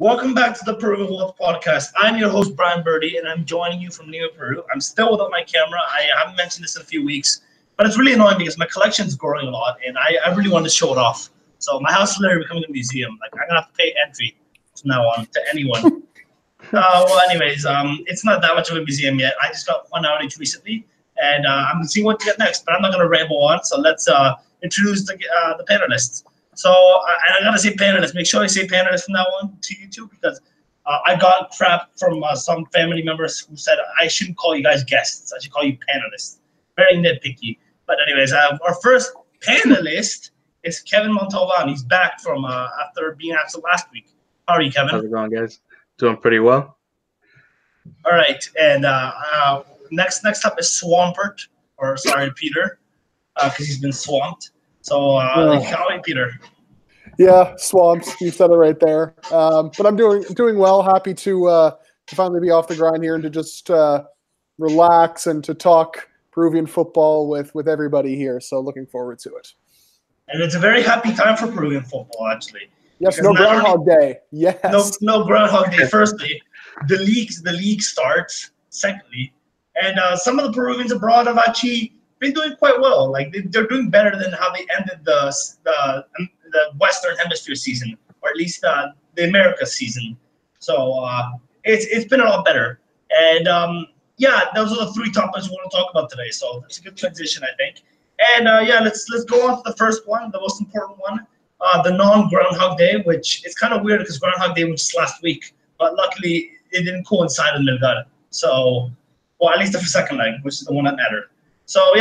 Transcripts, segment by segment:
Welcome back to the Peruvian Waltz podcast. I'm your host, Brian Birdie, and I'm joining you from Lima, Peru. I'm still without my camera. I haven't mentioned this in a few weeks, but it's really annoying because my collection is growing a lot, and I really want to show it off. So my house is literally becoming a museum. Like, I'm going to have to pay entry from now on to anyone. It's not that much of a museum yet. I just got one outage recently, and I'm seeing what to get next, but I'm not going to ramble on. So let's introduce the panelists. So I gotta say panelists. Make sure I say panelists from now on to you too, because I got crap from some family members who said I shouldn't call you guys guests. I should call you panelists. Very nitpicky. But anyways, our first panelist is Kevin Montalban. He's back from after being absent last week. How are you, Kevin? How's it going, guys? Doing pretty well. All right, and next up is Swampert, or sorry, Peter, because he's been swamped. So, how are you, Peter? Yeah, swamped. You said it right there. But I'm doing well. Happy to finally be off the grind here and to just relax and to talk Peruvian football with everybody here. So looking forward to it. And it's a very happy time for Peruvian football, actually. Yes, no Groundhog Day. Yes. No Groundhog Day. Firstly, the league starts. Secondly, and some of the Peruvians abroad have actually been doing quite well. Like they're doing better than how they ended the Western Hemisphere season, or at least the Americas season. So it's been a lot better. And those are the three topics we want to talk about today. So that's a good transition, I think. And let's go on to the first one, the most important one, the non-Groundhog Day, which is kind of weird because Groundhog Day was just last week, but luckily it didn't coincide with Melgar. So, well, at least the second leg, which is the one that mattered. So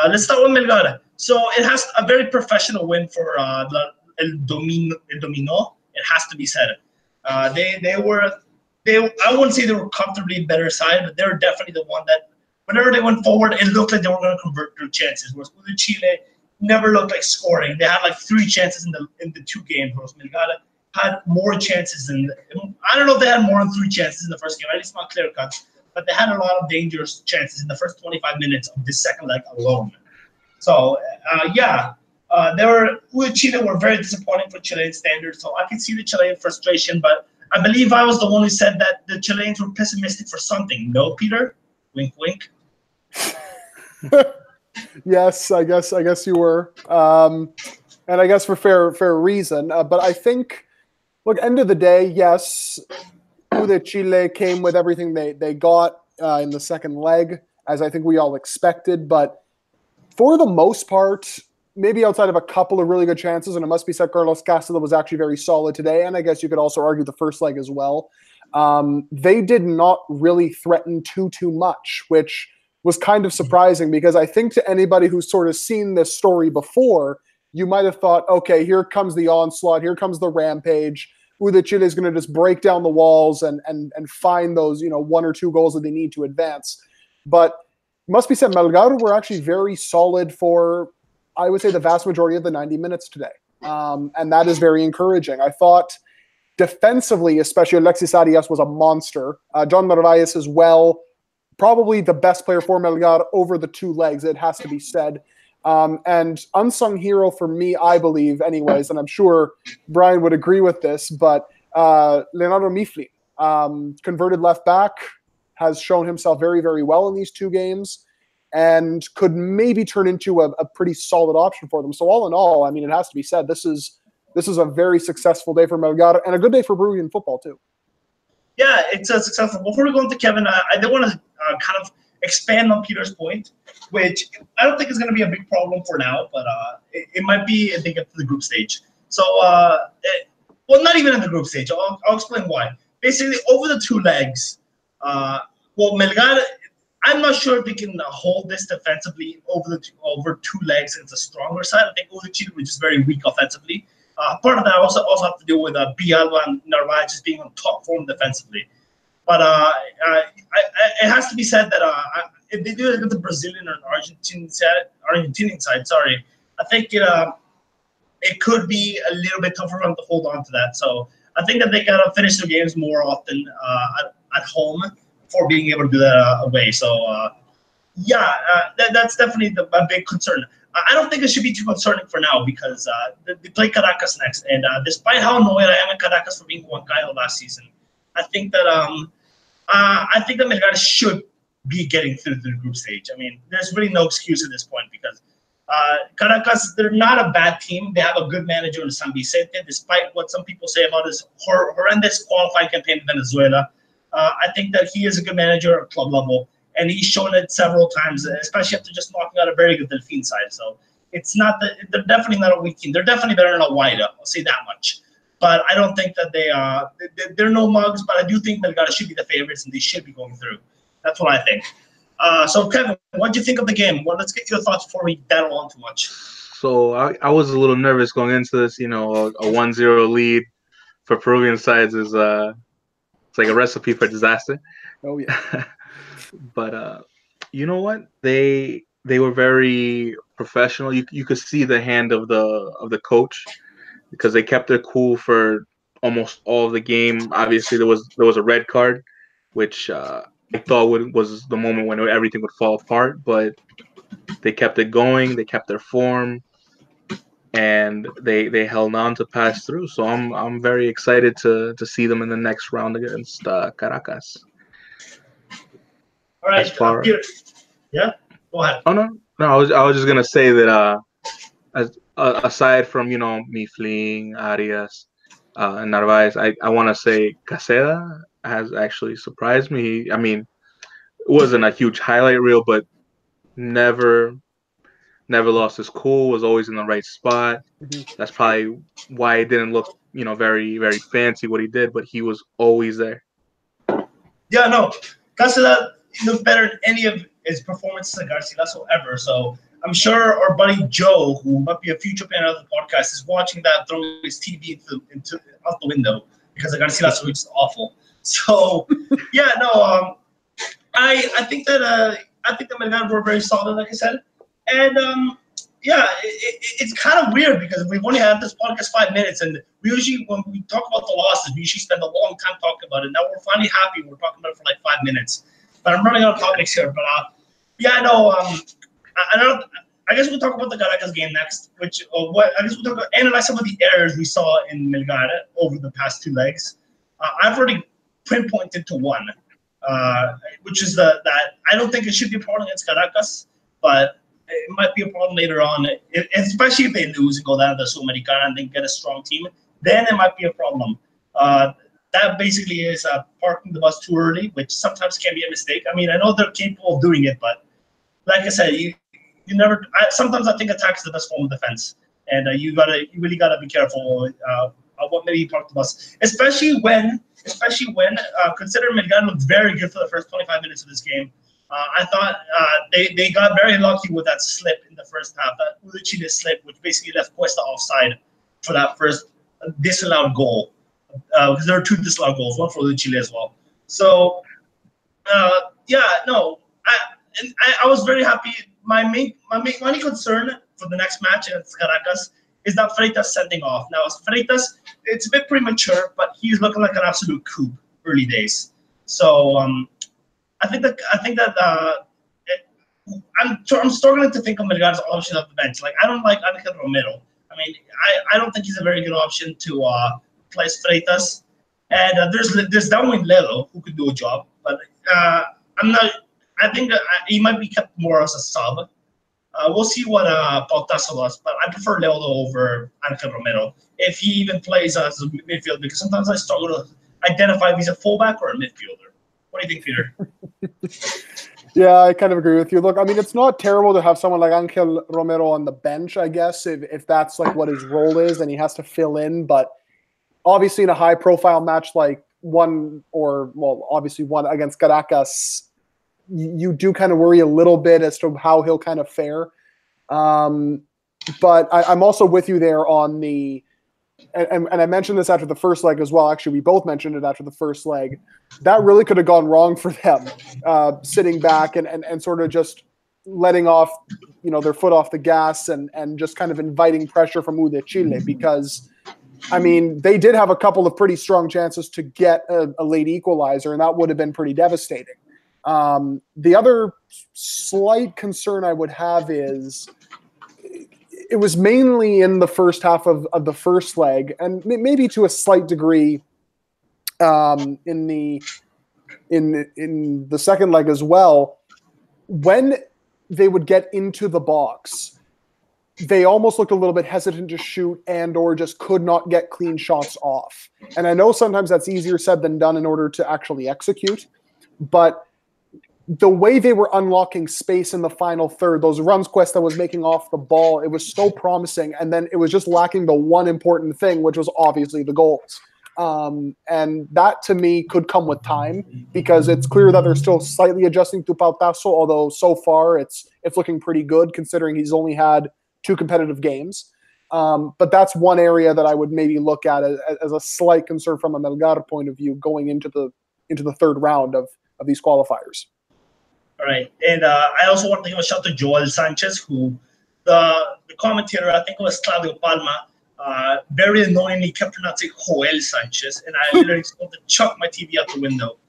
let's start with Melgar. So it has a very professional win for the El Domino. It has to be said. I wouldn't say they were comfortably better side, but they were definitely the one that whenever they went forward, it looked like they were going to convert their chances. Whereas Chile never looked like scoring. They had like 3 chances in the 2 games. Whereas Melgar had more chances I don't know if they had more than 3 chances in the first game. At least not clear cut. But they had a lot of dangerous chances in the first 25 minutes of this second leg alone. So, Chile were very disappointing for Chilean standards. So I can see the Chilean frustration, but I believe I was the one who said that the Chileans were pessimistic for something. No, Peter? Wink, wink. Yes, I guess you were, and I guess for fair reason. But I think, look, end of the day, yes. That Chile came with everything they got in the second leg, as I think we all expected. But for the most part, maybe outside of a couple of really good chances, and it must be said, Carlos Castro was actually very solid today, and I guess you could also argue the first leg as well. They did not really threaten too much, which was kind of surprising because I think to anybody who's sort of seen this story before, you might have thought, okay, here comes the onslaught, here comes the rampage. That Chile is going to just break down the walls and find those 1 or 2 goals that they need to advance. But it must be said, Melgar were actually very solid for, I would say, the vast majority of the 90 minutes today. And that is very encouraging. I thought defensively, especially Alexis Arias was a monster. John Narvaez as well, probably the best player for Melgar over the 2 legs, it has to be said. And unsung hero for me, I believe, anyways, and I'm sure Brian would agree with this, but Leonardo Mifli, converted left back, has shown himself very, very well in these 2 games and could maybe turn into a pretty solid option for them. So all in all, I mean, it has to be said, this is a very successful day for Melgar and a good day for Peruvian football too. Yeah, it's a successful. Before we go into Kevin, I did want to kind of expand on Peter's point, which I don't think is going to be a big problem for now, but it might be if they get to the group stage. So, not even in the group stage. I'll explain why. Basically, over the 2 legs, Melgar, I'm not sure if they can hold this defensively over 2 legs. It's a stronger side. I think Chile was just very weak offensively. Part of that also have to do with Bialba and Narvaez just being on top form defensively. But it has to be said that if they do it with the Brazilian or Argentinian side, I think it could be a little bit tougher for them to hold on to that. So I think that they gotta finish their games more often at home before being able to do that away. So That's definitely a big concern. I don't think it should be too concerning for now because they play Caracas next, and despite how annoyed I am at Caracas for being Huancayo last season, I think that Melgar should be getting through the group stage. I mean, there's really no excuse at this point because Caracas, they're not a bad team. They have a good manager in San Vicente, despite what some people say about his horrendous qualifying campaign in Venezuela. I think that he is a good manager at club level. And he's shown it several times, especially after just knocking out a very good Delfin side. So it's not that they're definitely not a weak team. They're definitely better than Aguaira. I'll say that much. But I don't think that they're no mugs. But I do think Melgar should be the favorites and they should be going through. That's what I think. So Kevin, what do you think of the game? Well, let's get your thoughts before we battle on too much. So I was a little nervous going into this. You know, a 1-0 lead for Peruvian sides is it's like a recipe for disaster. Oh yeah. But you know what? They were very professional. You could see the hand of the coach because they kept their cool for almost all of the game. Obviously, there was a red card, which I thought was the moment when everything would fall apart. But they kept it going. They kept their form, and they held on to pass through. So I'm very excited to see them in the next round against Caracas. All right, yeah, go ahead. Oh no, I was just gonna say that aside from me fleeing Arias and Narvaez, I want to say Caseda has actually surprised me. I mean, it wasn't a huge highlight reel, but never lost his cool. Was always in the right spot. Mm-hmm. That's probably why it didn't look very very fancy what he did, but he was always there. Yeah, no, Caseda. He looked better than any of his performances at Garcilaso ever. So I'm sure our buddy Joe, who might be a future fan of the podcast, is watching that throwing his TV out the window because the Garcilaso is awful. So yeah, no, I think that Melgar were very solid, like I said, and it's kind of weird because we've only had this podcast 5 minutes, and we usually when we talk about the losses, we usually spend a long time talking about it. Now we're finally happy we're talking about it for like 5 minutes. But I'm running out of topics here. But I guess we'll talk about the Caracas game next. I guess we'll talk about analyze some of the errors we saw in Melgar over the past 2 legs. I've already pinpointed to one, which is that I don't think it should be a problem against Caracas, but it might be a problem later on, especially if they lose and go down to Sudamericana and then get a strong team. Then it might be a problem. That basically is parking the bus too early, which sometimes can be a mistake. I mean, I know they're capable of doing it, but like I said, you never. Sometimes I think attack is the best form of defense, and you really gotta be careful of what maybe you park the bus, especially when considering Melgar looked very good for the first 25 minutes of this game. I thought they got very lucky with that slip in the first half, that Udachile slip, which basically left Cuesta offside for that first disallowed goal. Because there are 2 disallowed goals, one for Chile as well. So, I was very happy. My only concern for the next match against Caracas is that Freitas sending off. Now, Freitas, it's a bit premature, but he's looking like an absolute coup early days. So, I think that I'm struggling to think of Melgar's option off the bench. Like, I don't like Angel Romero. I mean, I don't think he's a very good option to place Freitas, and there's Darwin Lelo who could do a job, but I'm not. I think that he might be kept more as a sub. We'll see what Pautaso does, but I prefer Lelo over Angel Romero if he even plays as a midfielder, because sometimes I struggle to identify if he's a fullback or a midfielder. What do you think, Peter? Yeah, I kind of agree with you. Look, I mean, it's not terrible to have someone like Angel Romero on the bench, I guess, if that's like what his role is and he has to fill in, but obviously in a high-profile match like one against Caracas, you do kind of worry a little bit as to how he'll kind of fare. But I'm also with you there on the and I mentioned this after the first leg as well. Actually, we both mentioned it after the first leg. That really could have gone wrong for them, sitting back and sort of just letting off, their foot off the gas and just kind of inviting pressure from Udachile, because I mean, they did have a couple of pretty strong chances to get a late equalizer, and that would have been pretty devastating. The other slight concern I would have is it was mainly in the first half of the first leg, and maybe to a slight degree in the second leg as well. When they would get into the box, they almost looked a little bit hesitant to shoot and or just could not get clean shots off. And I know sometimes that's easier said than done in order to actually execute, but the way they were unlocking space in the final third, those runs Cuesta was making off the ball, it was so promising. And then it was just lacking the one important thing, which was obviously the goals. And that to me could come with time, because it's clear that they're still slightly adjusting to Pautasso, although so far it's looking pretty good considering he's only had 2 competitive games. But that's one area that I would maybe look at as a slight concern from a Melgar point of view going into the third round of these qualifiers. All right, and I also want to give a shout to Joel Sanchez, who the commentator, I think it was Claudio Palma, very annoyingly kept pronouncing Joel Sanchez, and I literally just wanted to chuck my TV out the window,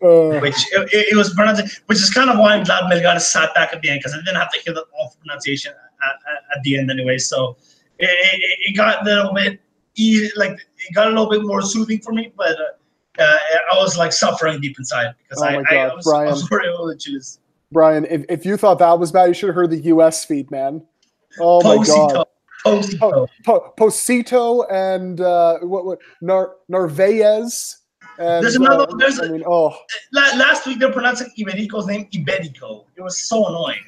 which it was pronounced, which is kind of why I'm glad Melgar sat back at the end, because I didn't have to hear the awful pronunciation at the end anyway. So it got a little bit easy, like it got a little bit more soothing for me, but I was like suffering deep inside because I was worried about the Chiles. Brian, if you thought that was bad, you should have heard the U.S. feed, man. Oh my God. Posito and Narvaez. And, there's another. Last week they're pronouncing Iberico's name Iberico. It was so annoying.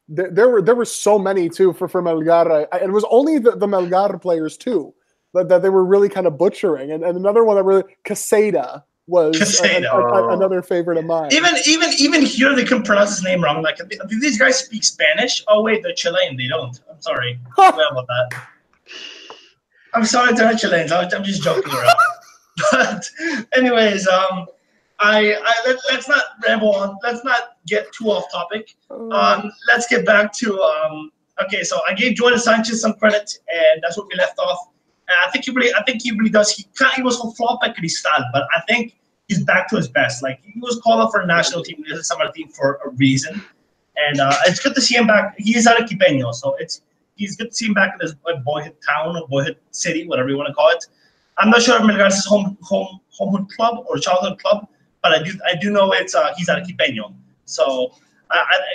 There were so many too for Melgar. It was only the Melgar players too that they were really kind of butchering. And another one that really Caseda was another favorite of mine. Even here they can pronounce his name wrong. Like, do these guys speak Spanish? Oh wait, they're Chilean. They don't. I'm sorry. Sorry about that. I'm sorry, they're not Chileans. I'm just joking around. But anyways, let's not ramble on. Let's not get too off topic. Let's get back to okay. So I gave Jordan Sanchez some credit, and that's what we left off. And I think he really does. He was a flop at Cristal, but I think he's back to his best. Like, he was called up for a national team, the summer team, for a reason, and it's good to see him back. He is Arequipeño, so he's good to see him back in his boyhood town or boyhood city, whatever you want to call it. I'm not sure if Melgar's his homehood club or childhood club, but I do know it's he's Arequipeño. So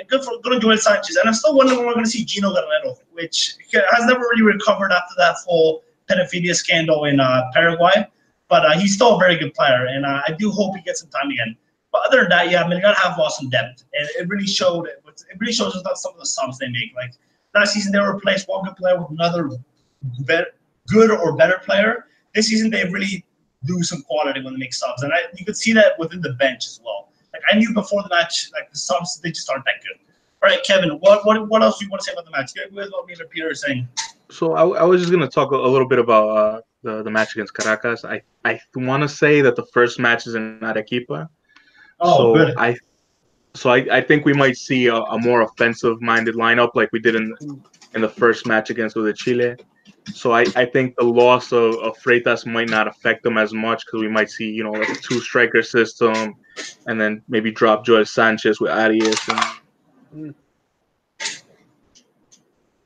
good on Joel Sanchez, and I'm still wondering when we're going to see Gino Guerrero, which has never really recovered after that whole pedophilia scandal in Paraguay, but he's still a very good player, and I do hope he gets some time again. But other than that, yeah, Melgar have lost some depth, and it really showed. It really shows us that some of the subs they make. Like last season, they replaced one good player with another good or better player. This season, they really do some quality when they make subs, and you could see that within the bench as well. Like, I knew before the match, like, the subs, they just aren't that good. All right, Kevin, what else do you want to say about the match? Get with what me and Peter are saying. So I was just gonna talk a little bit about the match against Caracas. I want to say that the first match is in Arequipa. Oh, good. I think we might see a more offensive-minded lineup like we did in the first match against Chile. So I think the loss of Freitas might not affect them as much, because we might see, like a 2-striker system, and then maybe drop Joel Sanchez with Arias.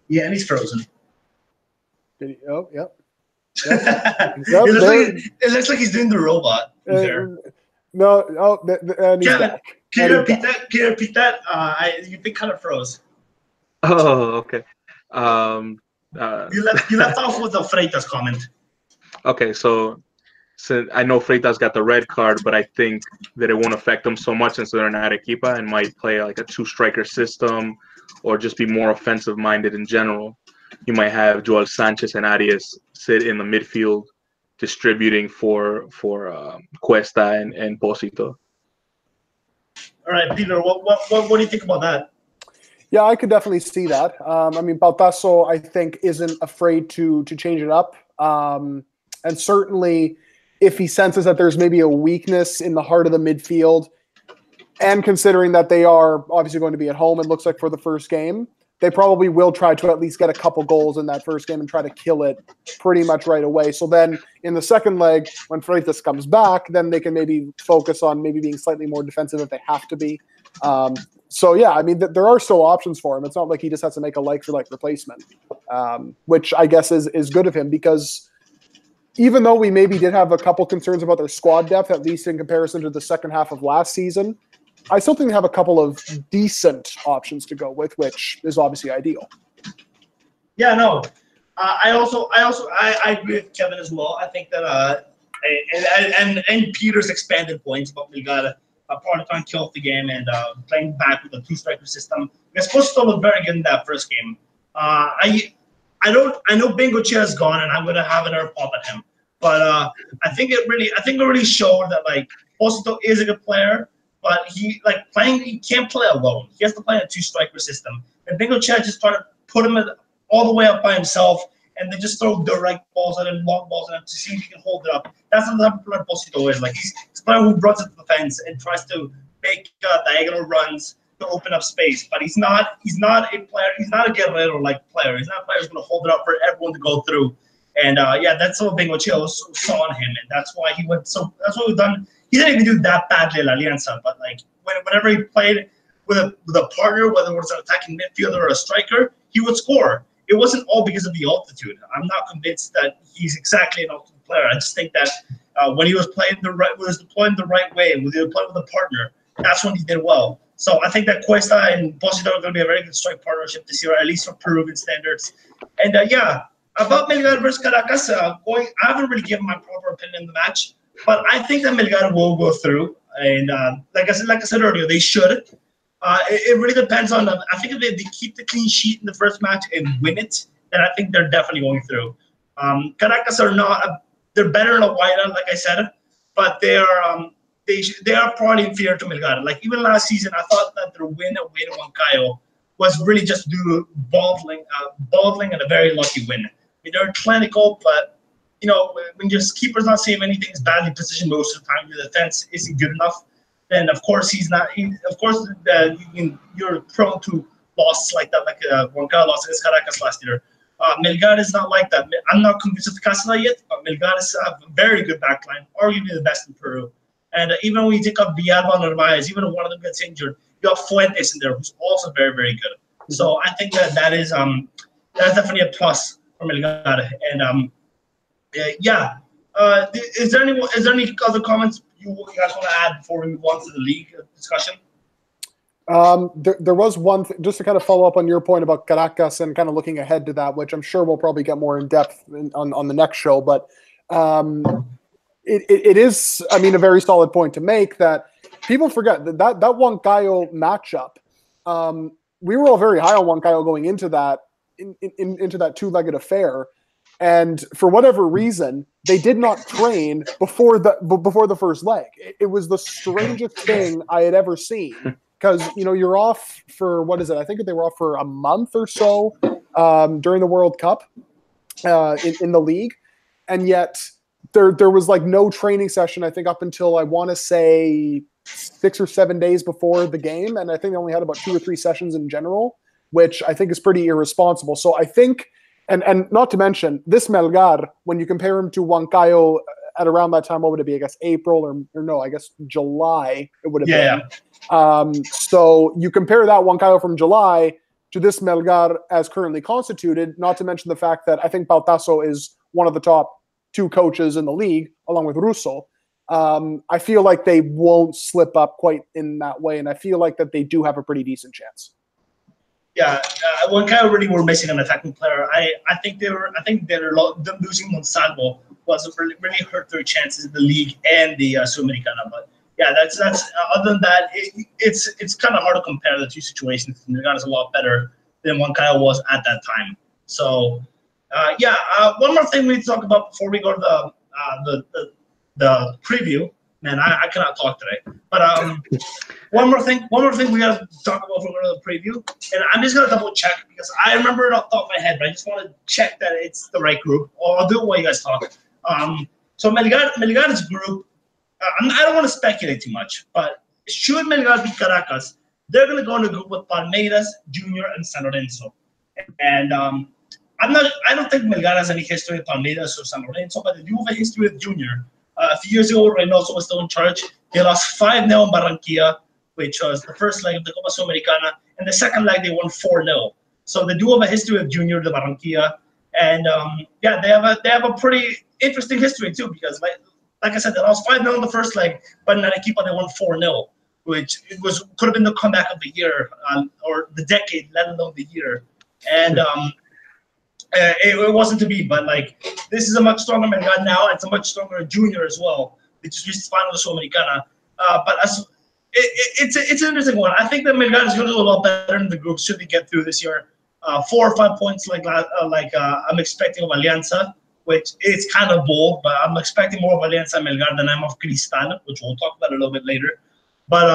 Yeah, and he's frozen. Oh, yep. It looks like he's doing the robot. And he's back. Can you repeat that? Can you repeat that? You think kind of froze. Oh, okay. You left off with the Freitas comment. Okay, so I know Freitas got the red card, but I think that it won't affect them so much since they're in Arequipa and might play like a 2-striker system or just be more offensive-minded in general. You might have Joel Sanchez and Arias sit in the midfield, distributing for Cuesta and Posito. All right, Peter, what do you think about that? Yeah, I could definitely see that. I mean, Pautasso, I think, isn't afraid to change it up. And certainly, if he senses that there's maybe a weakness in the heart of the midfield, and considering that they are obviously going to be at home, it looks like, for the first game, they probably will try to at least get a couple goals in that first game and try to kill it pretty much right away. So then in the second leg, when Freitas comes back, then they can maybe focus on maybe being slightly more defensive if they have to be. So yeah, I mean, there are still options for him. It's not like he just has to make a like-for-like replacement, which I guess is good of him, because even though we maybe did have a couple concerns about their squad depth, at least in comparison to the second half of last season, I still think they have a couple of decent options to go with, which is obviously ideal. Yeah, no. I agree with Kevin as well. I think that and Peter's expanded points, but we got part of time kill off the game and playing back with a 2-striker system. Esposito looked very good in that first game. I know Bengochea is gone, and I'm gonna have another pop at him. But I think it really showed that like Esposito is a good player, but he can't play alone. He has to play in a 2-striker system. And Bengochea just started put him all the way up by himself, and then just throw direct balls at him, long balls at him to see if he can hold it up. That's the type of player Esposito is. Like he's a player who runs at the fence and tries to make diagonal runs to open up space. But he's not a player. He's not a Guerrero-like player. He's not a player who's going to hold it up for everyone to go through. And that's what Bengochea saw on him, and that's why he went. So that's what we've done. He didn't even do that badly in La Alianza, but like whenever he played with a partner, whether it was an attacking midfielder or a striker, he would score. It wasn't all because of the altitude. I'm not convinced that he's exactly an altitude player. I just think that when he was deployed the right way, when he was playing with a partner, that's when he did well. So I think that Cuesta and Esposito are going to be a very good strike partnership this year, at least for Peruvian standards. And about Melgar versus Caracas, I haven't really given my proper opinion on the match, but I think that Melgar will go through. And like I said earlier, they should. It really depends on them. I think if they keep the clean sheet in the first match and win it, then I think they're definitely going through. Caracas are not. They're better in a wideout, like I said, but they are probably inferior to Melgar. Like even last season, I thought that their win away to Huancayo was really just due to bottling and a very lucky win. I mean, they're clinical, but when your keeper's not saying anything, is badly positioned most of the time, your defense isn't good enough, then of course you're prone to losses like that, like Huancayo lost against Caracas last year. Melgar is not like that. I'm not convinced of Casala yet, but Melgar is a very good backline, arguably the best in Peru. And even when you take up Villalba and Narvaez, even if one of them gets injured, you have Fuentes in there, who's also very, very good. So I think that's definitely a plus for Melgar. And is there any other comments you guys want to add before we move on to the league discussion? There was one thing, just to kind of follow up on your point about Caracas and kind of looking ahead to that, which I'm sure we'll probably get more in depth on the next show. But it is, I mean, a very solid point to make that people forget that Huancayo matchup. We were all very high on Huancayo going into that into that 2-legged affair. And for whatever reason, they did not train before the first leg. It was the strangest thing I had ever seen, because you're off for, what is it? I think they were off for a month or so during the World Cup in the league, and yet there was like no training session. I think up until, I want to say, 6 or 7 days before the game, and I think they only had about 2 or 3 sessions in general, which I think is pretty irresponsible. So I think. And not to mention, this Melgar, when you compare him to Huancayo at around that time, what would it be? I guess April or no, I guess July it would have been. So you compare that Huancayo from July to this Melgar as currently constituted, not to mention the fact that I think Bautazo is one of the top 2 coaches in the league, along with Russo. I feel like they won't slip up quite in that way, and I feel like that they do have a pretty decent chance. Yeah, Huancayo really were missing an attacking player. I think them losing Monsalvo was really hurt their chances in the league and the Sudamericana. But yeah, that's other than that, it's kind of hard to compare the 2 situations. Melgar is a lot better than Huancayo was at that time. So one more thing we need to talk about before we go to the preview. Man, I cannot talk today. But one more thing we got to talk about before we go to the preview. And I'm just going to double check because I remember it off the top of my head, but I just want to check that it's the right group. Or I'll do it while you guys talk. So Melgar's group, I don't want to speculate too much, but should Melgar beat Caracas, they're going to go in a group with Palmeiras, Junior, and San Lorenzo. And I don't think Melgar has any history with Palmeiras or San Lorenzo, but they do have a history with Junior. A few years ago, Reynoso was still in charge. They lost 5-0 in Barranquilla, which was the first leg of the Copa Sudamericana, and the second leg they won 4-0. So they do have a history with Junior de Barranquilla, and yeah, they have a pretty interesting history too, because like I said, they lost 5-0 in the first leg, but in Arequipa they won 4-0, which could have been the comeback of the year or the decade, let alone the year, and it wasn't to be. But like, this is a much stronger Melgar now. It's a much stronger Junior as well. They just reached the final of Sudamericana, but it's an interesting one. I think that Melgar is going to do a lot better in the group should they get through this year. 4 or 5 points like I'm expecting of Alianza, which is kind of bold, but I'm expecting more of Alianza and Melgar than I'm of Cristal, which we'll talk about a little bit later. But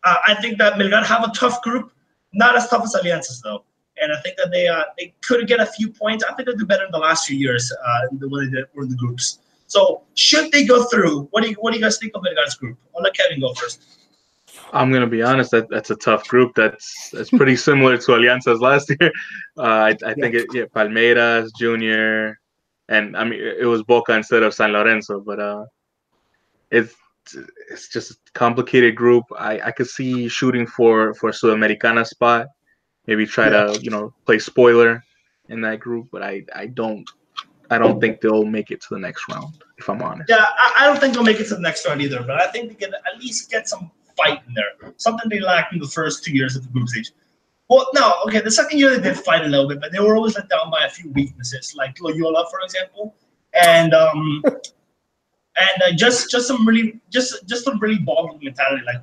I think that Melgar have a tough group, not as tough as Alianza's though, and I think that they could get a few points. I think they do better in the last few years the way they were in the groups. So should they go through, what do you guys think of Melgar's group? I'll let Kevin go first. I'm gonna be honest. That's a tough group. That's pretty similar to Alianza's last year. I think Palmeiras, Junior, and I mean it was Boca instead of San Lorenzo. But it's just a complicated group. I could see shooting for a Sudamericana spot. Maybe try to play spoiler in that group. But I don't think they'll make it to the next round. If I'm honest. Yeah, I don't think they'll make it to the next round either. But I think they can at least get some fight in there, something they lacked in the first 2 years of the group stage. Well, no, okay, the second year they did fight a little bit, but they were always let down by a few weaknesses, like Loyola, for example, and just some really boggling mentality. Like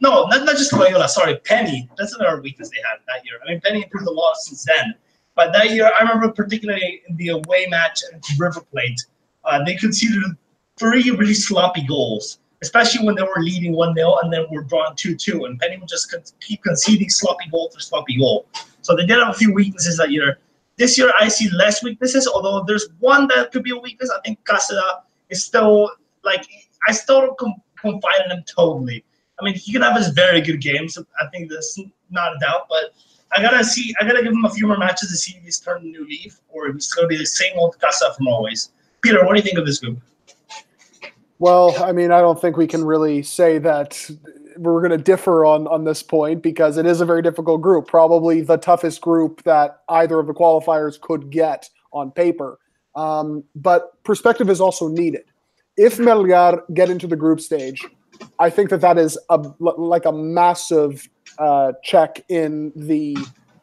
not just Loyola, sorry, Penny. That's another weakness they had that year. I mean, Penny improved a lot since then, but that year I remember particularly in the away match at River Plate, they conceded 3 really sloppy goals, especially when they were leading 1-0 and then were drawn 2-2. And Penny would just keep conceding sloppy goal after sloppy goal. So they did have a few weaknesses that year. This year, I see less weaknesses, although there's one that could be a weakness. I think Casada is still, I still don't confide in him totally. I mean, he can have his very good games. I think that's not a doubt. But I got to give him a few more matches to see if he's turned a new leaf or if he's going to be the same old Casada from always. Peter, what do you think of this group? Well, I mean, I don't think we can really say that we're going to differ on this point because it is a very difficult group, probably the toughest group that either of the qualifiers could get on paper. But perspective is also needed. If Melgar get into the group stage, I think that is like a massive check in the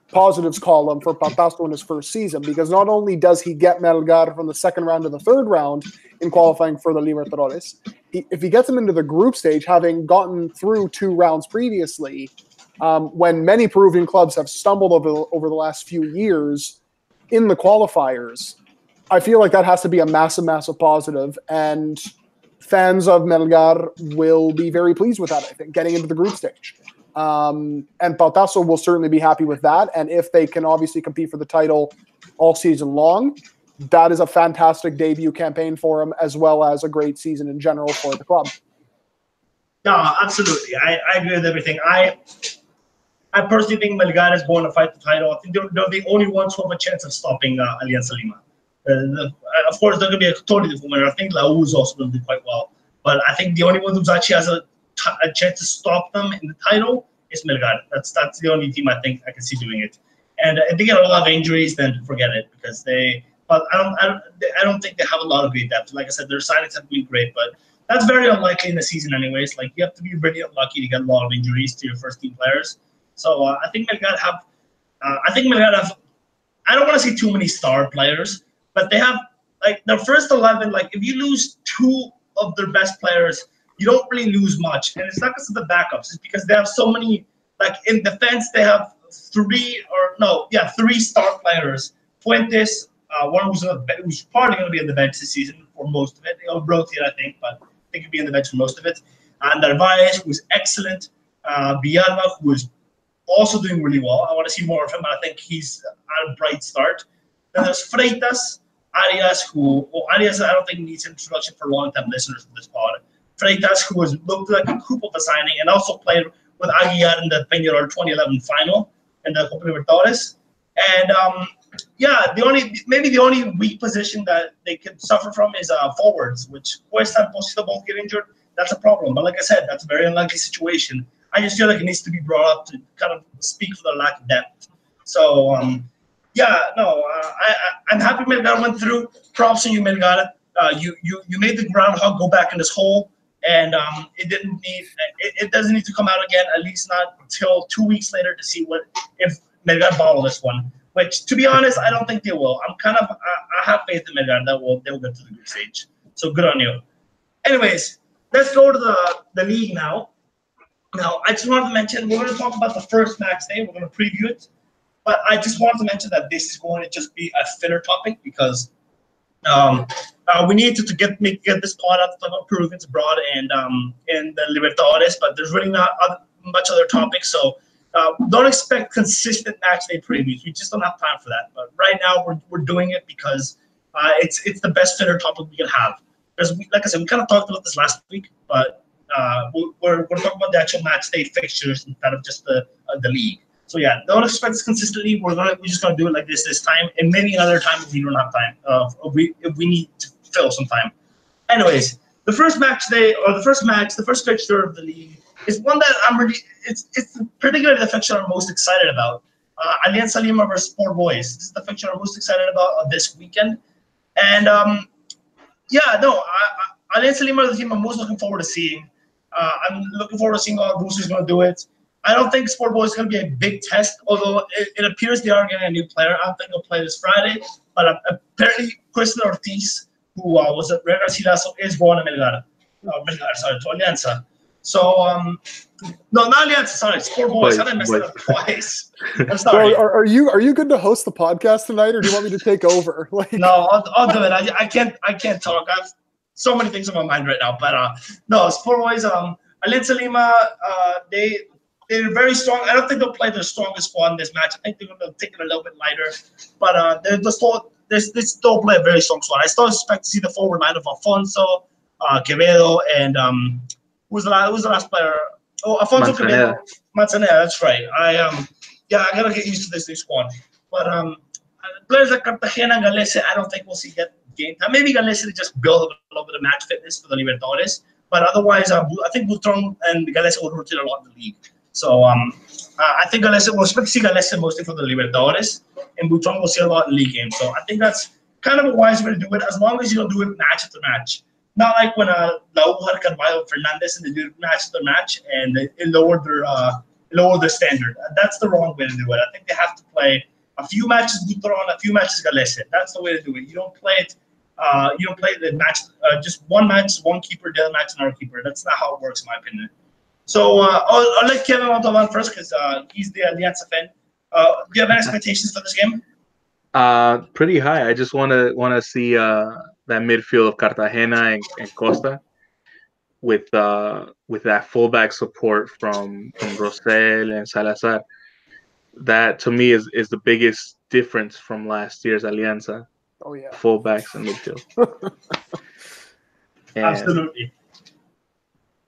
positives column for Papasto in his first season, because not only does he get Melgar from the second round to the third round in qualifying for the Libertadores, if he gets him into the group stage, having gotten through 2 rounds previously, when many Peruvian clubs have stumbled over the last few years in the qualifiers, I feel like that has to be a massive, massive positive, and fans of Melgar will be very pleased with that, I think, getting into the group stage. And Pautaso will certainly be happy with that. And if they can obviously compete for the title all season long, that is a fantastic debut campaign for him, as well as a great season in general for the club. No, absolutely. I agree with everything. I personally think Melgar is going to fight the title. I think they're the only ones who have a chance of stopping Alianza Lima. Of course, they're going to be a totally different winner. I think Lau is also going to do quite well. But I think the only one who actually has a chance to stop them in the title is Melgar. That's the only team I think I can see doing it. And if they get a lot of injuries, then forget it, because But I don't think they have a lot of great depth. Like I said, their signings have been great, but that's very unlikely in the season, anyways. Like, you have to be really unlucky to get a lot of injuries to your first team players. So I think Melgar have. I don't want to say too many star players, but they have like their first 11. Like, if you lose 2 of their best players, you don't really lose much. And it's not because of the backups. It's because they have so many. Like, in defense, they have 3 star players. Fuentes, one who's probably going to be on the bench this season for most of it. He'll rotate, I think, but I think he'll be on the bench for most of it. And Narvaez, who's excellent. Villalba, who is also doing really well. I want to see more of him, but I think he's at a bright start. Then there's Freitas, Arias, Arias I don't think needs introduction for long-time listeners of this pod. Freitas, who has looked like a coup of a signing and also played with Aguilar in the Peñarol 2011 final in the Copa Libertadores. And maybe the only weak position that they could suffer from is forwards, which Cuesta and Pocito both get injured. That's a problem. But like I said, that's a very unlikely situation. I just feel like it needs to be brought up to kind of speak for the lack of depth. So, I'm happy Melgar went through. Props to you, Melgar. You made the groundhog go back in this hole, and it doesn't need to come out again. At least not until 2 weeks later to see if Melgar bottle this one. Which, to be honest, I don't think they will. I have faith in Melgar that they'll get to the group stage. So good on you. Anyways, let's go to the league now. Now, I just wanted to mention, we're going to talk about the first match day. We're going to preview it. But I just wanted to mention that this is going to just be a filler topic because we need to get this pod out to talk about Peruvians abroad and the Libertadores, but there's really not much other topics. So don't expect consistent match day previews. We just don't have time for that. But right now, we're doing it because it's the best filler topic we can have. Because, like I said, we kind of talked about this last week, but we're going to talk about the actual match day fixtures instead of just the league. So yeah, don't expect this consistently. We're just gonna do it like this time, and maybe another time if we don't have time. If we need to fill some time. Anyways, the first fixture of the league is one that it's particularly the fixture I'm most excited about. Alianza Lima versus Sport Boys. This is the fixture I'm most excited about this weekend. And Alianza Lima is the team I'm most looking forward to seeing. I'm looking forward to seeing how Bruce is going to do it. I don't think Sport Boys is going to be a big test, although it appears they are getting a new player. I don't think they'll play this Friday, but apparently Cristian Ortiz, who was at Red Garcilaso, is going to to Alianza. So, no, not Alianza, sorry, Sport Boys. How did I mess it up twice? I'm sorry. Well, are you good to host the podcast tonight, or do you want me to take over? No, I'll do it. I can't talk. I have so many things on my mind right now, but no, Sport Boys, Alianza Lima, they're very strong. I don't think they'll play their strongest squad in this match. I think they're going to take it a little bit lighter. But they still play a very strong squad. I still expect to see the forward line of Alfonso, Quevedo, and who's the last player? Oh, Alfonso Quevedo. Manzanera, that's right. I gotta get used to this new squad. But players like Cartagena and Galese, I don't think we'll see get game time. Maybe Galese to just build a little bit of match fitness for the Libertadores. But otherwise, I think Butron and Galese will rotate a lot in the league. So I think we'll expect to see Galese mostly for the Libertadores, and Butron will see a lot in league games. So I think that's kind of a wise way to do it, as long as you don't do it match after match. Not like when La U had Carvalho Fernandez and they did match after match and it lowered their standard. That's the wrong way to do it. I think they have to play a few matches Butron, a few matches Galese. That's the way to do it. You don't play it. You don't play the match just one match, one keeper, the other match, another keeper. That's not how it works, in my opinion. So I'll let Kevin Montalban first because he's the Alianza fan. Do you have any expectations for this game? Pretty high. I just want to see that midfield of Cartagena and Costa with that fullback support from Rosell and Salazar. That to me is the biggest difference from last year's Alianza. Oh yeah, fullbacks and midfield. Absolutely.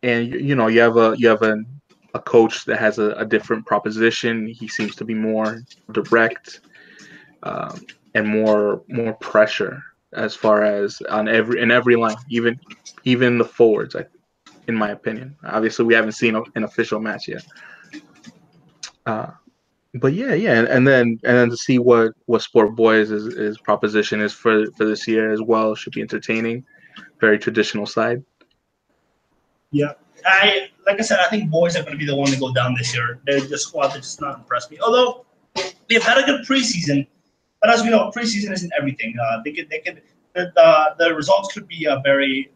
And you have a coach that has a different proposition. He seems to be more direct and more pressure as far as in every line, even the forwards. In my opinion, obviously we haven't seen an official match yet. But yeah, and then to see what Sport Boys' proposition is for this year as well should be entertaining. Very traditional side. Yeah, like I said, I think boys are going to be the one to go down this year. They're the squad that just not impressed me. Although they've had a good preseason, but as we know, preseason isn't everything. The results could be very.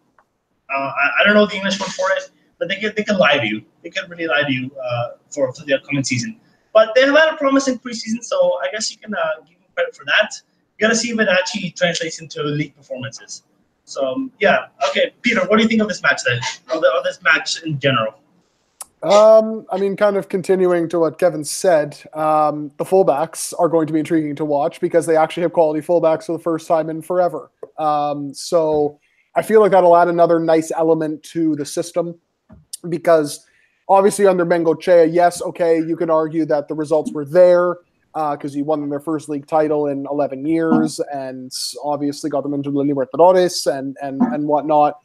I don't know the English word for it, but they can lie to you. They can really lie to you for the upcoming season. But they have had a promising preseason, so I guess you can give them credit for that. You got to see if it actually translates into league performances. So yeah, okay, Peter, what do you think of this match then? Of this match in general? I mean, kind of continuing to what Kevin said, the fullbacks are going to be intriguing to watch because they actually have quality fullbacks for the first time in forever. So I feel like that'll add another nice element to the system because Obviously, under Bengochea, yes, okay, you can argue that the results were there because he won their first league title in 11 years and obviously got them into the Libertadores and whatnot.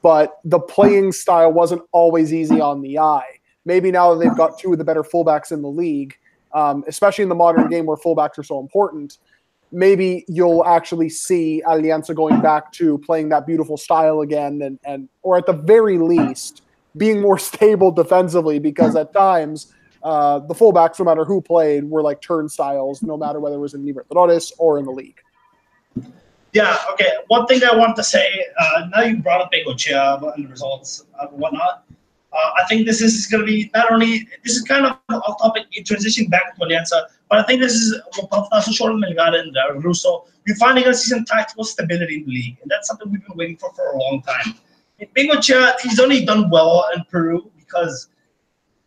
But the playing style wasn't always easy on the eye. Maybe now that they've got two of the better fullbacks in the league, especially in the modern game where fullbacks are so important, maybe you'll actually see Alianza going back to playing that beautiful style again and or at the very least being more stable defensively, because at times the fullbacks, no matter who played, were like turnstiles, no matter whether it was in Libertadores or in the league. Yeah, okay. One thing I want to say, now you brought up Bengochea and the results and whatnot. I think this is going to be not only, this is kind of off topic, transitioning back to Alianza, but I think this is so short of Melgar and Russo. We're finally going to see some tactical stability in the league, and that's something we've been waiting for a long time. Bengochea, he's only done well in Peru because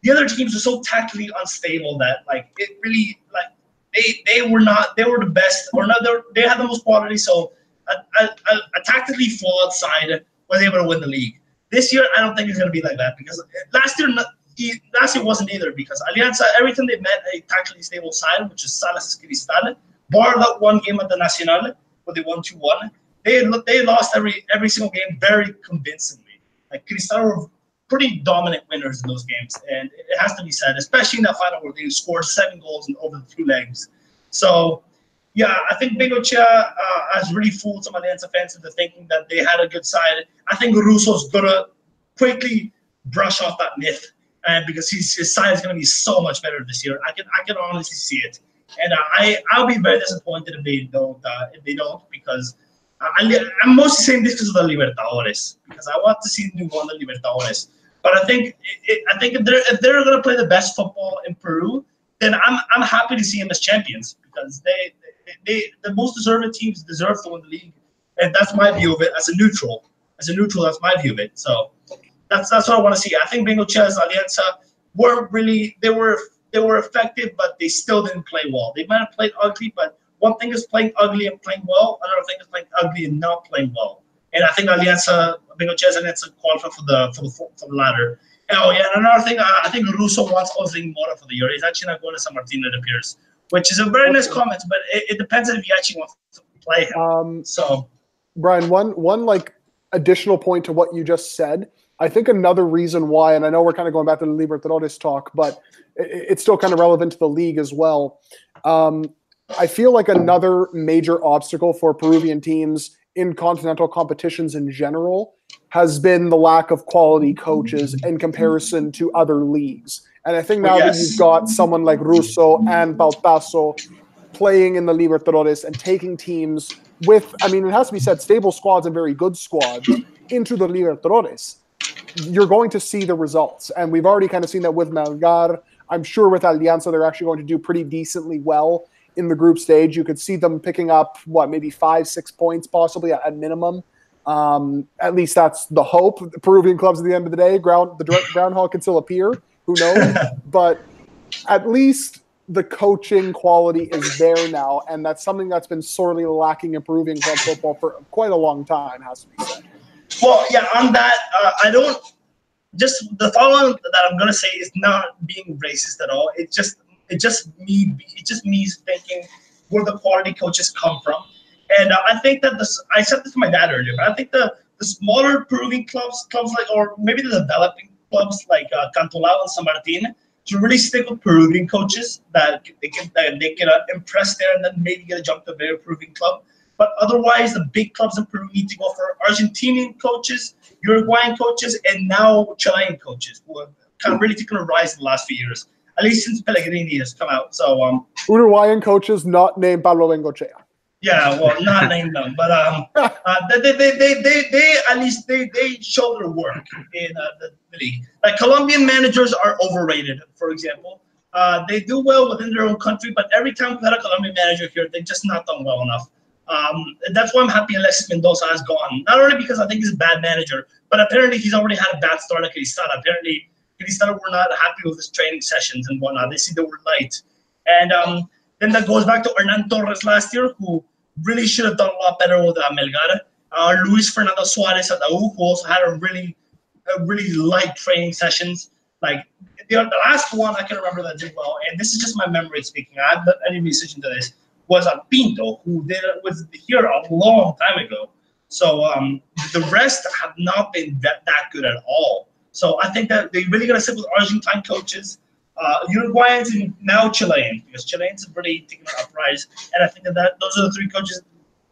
the other teams were so tactically unstable that it really they were the best, or not, they had the most quality. So a tactically flawed side was able to win the league. This year, I don't think it's going to be like that, because last year wasn't either, because Alianza, every time they met a tactically stable side, which is Salas Cristal, bar that one game at the Nacional where they won 2-1. They lost every single game very convincingly. Like, Cristal were pretty dominant winners in those games, and it has to be said, especially in that final where they scored 7 goals in over the 2 legs. So, yeah, I think Bengochea has really fooled some Alianza fans into thinking that they had a good side. I think Russo's gonna quickly brush off that myth, and because his side is gonna be so much better this year. I can honestly see it, and I'll be very disappointed if they don't. Because I'm mostly saying this because of the Libertadores, because I want to see them win the Libertadores. But I think if they're gonna play the best football in Peru, then I'm happy to see them as champions, because the most deserving teams deserve to win the league, and that's my view of it as a neutral. That's my view of it. So that's what I want to see. I think Bengochea's Alianza they were effective, but they still didn't play well. They might have played ugly, but one thing is playing ugly and playing well. Another thing is playing ugly and not playing well. And I think Bengochea's Alianza qualified for the latter. Oh yeah, and another thing, I think Russo wants Jose Mora for the year. He's actually not going to San Martin, it appears, which is a very nice comment, but it depends on if he actually wants to play him. So, Brian, one like additional point to what you just said. I think another reason why, and I know we're kind of going back to the Libertadores talk, but it's still kind of relevant to the league as well. I feel like another major obstacle for Peruvian teams in continental competitions in general has been the lack of quality coaches in comparison to other leagues. And I think now that you've got someone like Russo and Baltazo playing in the Libertadores and taking teams with, I mean, it has to be said, stable squads and very good squads into the Libertadores, you're going to see the results. And we've already kind of seen that with Melgar. I'm sure with Alianza, they're actually going to do pretty decently well in the group stage. You could see them picking up, maybe 5-6 points possibly at minimum. At least that's the hope. The Peruvian clubs at the end of the day, the groundhog can still appear. Who knows? But at least the coaching quality is there now, and that's something that's been sorely lacking in Peruvian club football for quite a long time, has to be said. Well, yeah, on that, the following that I'm going to say is not being racist at all. It's just me thinking where the quality coaches come from. And I think that I said this to my dad earlier, but I think the smaller Peruvian clubs like, or maybe the developing clubs like Cantolao and San Martin, to really stick with Peruvian coaches that they can impress there and then maybe get a jump to a better Peruvian club. But otherwise, the big clubs in Peru need to go for Argentinian coaches, Uruguayan coaches, and now Chilean coaches, who have kind of really taken a rise in the last few years, at least since Pellegrini has come out. So Uruguayan coaches not named Pablo Bengochea. Yeah, well, not named them, but they at least they show their work in the league. Like, Colombian managers are overrated, for example. They do well within their own country, but every time we've had a Colombian manager here, they've just not done well enough. That's why I'm happy Alexis Mendoza has gone. Not only because I think he's a bad manager, but apparently he's already had a bad start at Cristal. Apparently Cristal were not happy with his training sessions and whatnot. They see they were light. And then that goes back to Hernan Torres last year, who really should have done a lot better with Melgar. Luis Fernando Suarez at the U, who also had a really light training sessions. Like the last one I can remember that did well, and this is just my memory speaking. I haven't done any research into this. Was a Pinto who was here a long time ago. So the rest have not been that good at all. So I think that they're really gonna sit with Argentine coaches, Uruguayans, and now Chileans, because Chileans have really taken an uprise. And I think that those are the three coaches,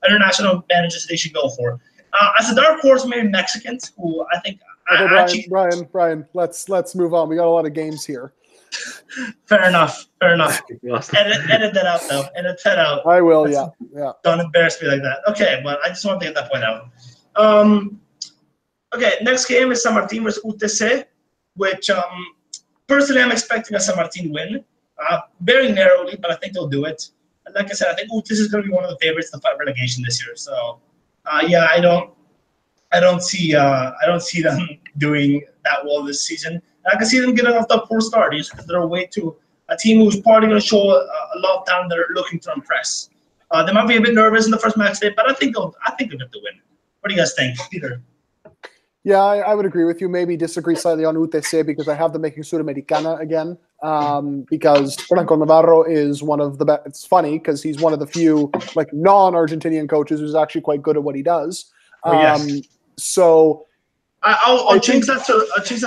international managers they should go for. As a dark horse, maybe Mexicans, who I think. Okay, Brian, let's move on. We got a lot of games here. Fair enough. Edit that out, though. Edit that out. I will. Yeah. Don't embarrass me like that. Okay, but I just wanted to get that point out. Okay, next game is San Martin versus UTC, which personally I'm expecting a San Martin win, very narrowly, but I think they'll do it. And like I said, I think UTC is going to be one of the favorites to fight relegation this year. So, yeah, I don't see them doing that well this season. I can see them getting off the poor start just because they're away to a team who's probably going to show a lot of talent they're looking to impress. They might be a bit nervous in the first match day, but I think they'll get the win. What do you guys think, Peter? Yeah, I would agree with you. Maybe disagree slightly on UTC because I have them making Sudamericana again. Because Franco Navarro is one of the best. It's funny because he's one of the few like non-Argentinian coaches who's actually quite good at what he does. Yes. So I'll change that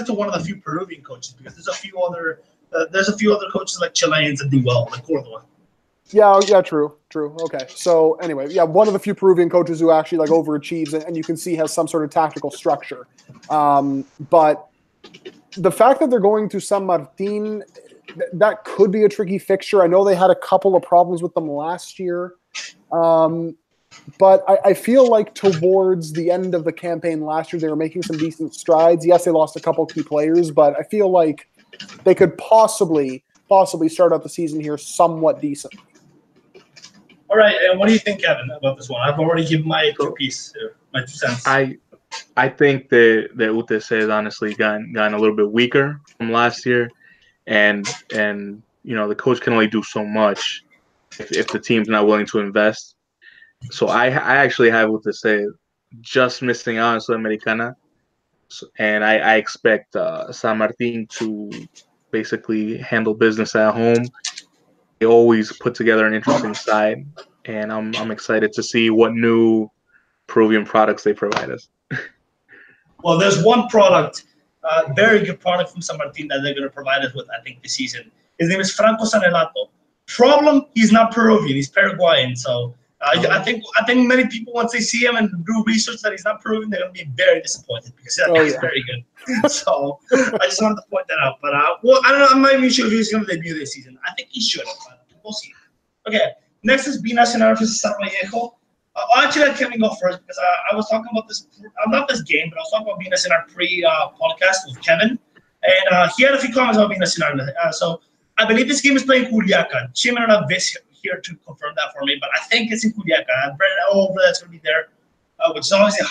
to one of the few Peruvian coaches because there's a few other coaches like Chileans that do well, like Cordova. Yeah, true. Okay, so anyway, yeah, one of the few Peruvian coaches who actually like overachieves and you can see has some sort of tactical structure. But the fact that they're going to San Martin, that could be a tricky fixture. I know they had a couple of problems with them last year. But I feel like towards the end of the campaign last year, they were making some decent strides. Yes, they lost a couple key players, but I feel like they could possibly start out the season here somewhat decent. All right, and what do you think, Kevin, about this one? I've already given my two cents. I think that UTC has honestly gotten a little bit weaker from last year, and the coach can only do so much if the team's not willing to invest. So I actually have UTC just missing out on Sudamericana, and I expect San Martin to basically handle business at home. They always put together an interesting side, and I'm excited to see what new Peruvian products they provide us. Well, there's one product, very good product from San Martin that they're going to provide us with, I think, this season. His name is Franco Sanelato. Problem, he's not Peruvian, he's Paraguayan. So I think many people, once they see him and do research that he's not Peruvian, they're going to be very disappointed because that guy's very good. So I just wanted to point that out. But, well, I don't know. I'm not even sure if he's going to debut this season. I think he should, but we'll see. Okay, next is Binacional versus San Vallejo. Actually, let Kevin go first because I was talking about this, not this game, but I was talking about Binacional pre-podcast with Kevin. And he had a few comments about Binacional. So I believe this game is playing Culiacan. Shimon and Avis here to confirm that for me, but I think it's in Culiacan. I've read it all over that's going to be there, which is obviously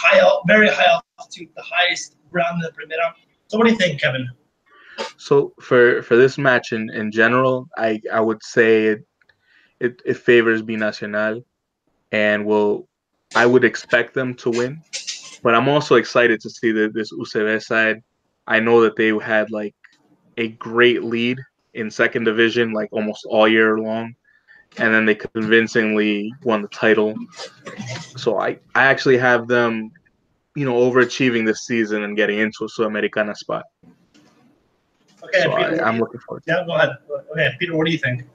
very high altitude, the highest ground in the Primera. So what do you think, Kevin? So for this match in general, I would say it favors Binacional, and I would expect them to win. But I'm also excited to see this UCB side. I know that they had like a great lead in second division like almost all year long, and then they convincingly won the title. So I actually have them, overachieving this season and getting into a Sudamericana spot. Okay, so Peter, I'm looking forward to it. Yeah, go ahead. Okay, Peter, what do you think?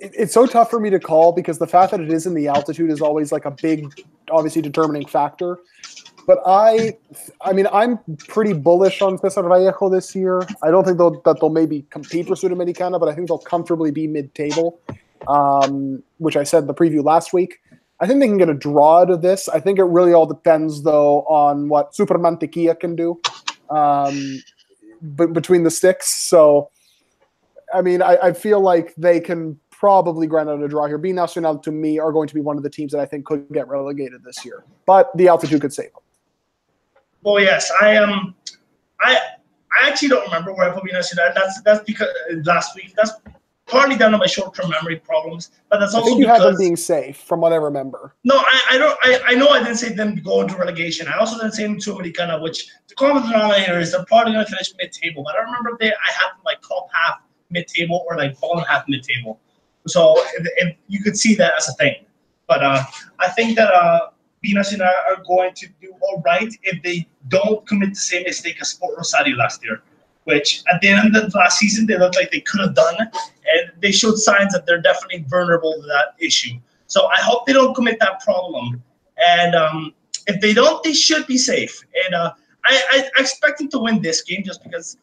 It's so tough for me to call because the fact that it is in the altitude is always like a big, obviously determining factor. But I mean, I'm pretty bullish on Cesar Vallejo this year. I don't think they'll maybe compete for Sudamericana, but I think they'll comfortably be mid-table, which I said in the preview last week. I think they can get a draw out of this. I think it really all depends, though, on what Super Mantequilla can do between the sticks. So, I mean, I feel like they can probably grind out a draw here. Binacional, to me, are going to be one of the teams that I think could get relegated this year. But the altitude could save them. Well, yes, I actually don't remember where I put Binacional. That's because last week. partly down to my short-term memory problems, but that's I also think you because have them being safe, from what I remember. no, I don't. I know I didn't say them go into relegation. I also didn't say them to Americana, which the common denominator is they're probably going to finish mid-table. But I remember I had them like top half mid-table or like bottom half mid-table. So if you could see that as a thing. But I think that Binacional are going to do all right if they don't commit the same mistake as Sport Rosario last year, which at the end of last season they looked like they could have done, and they showed signs that they're definitely vulnerable to that issue. So I hope they don't commit that problem. And if they don't, they should be safe. And I expect them to win this game just because.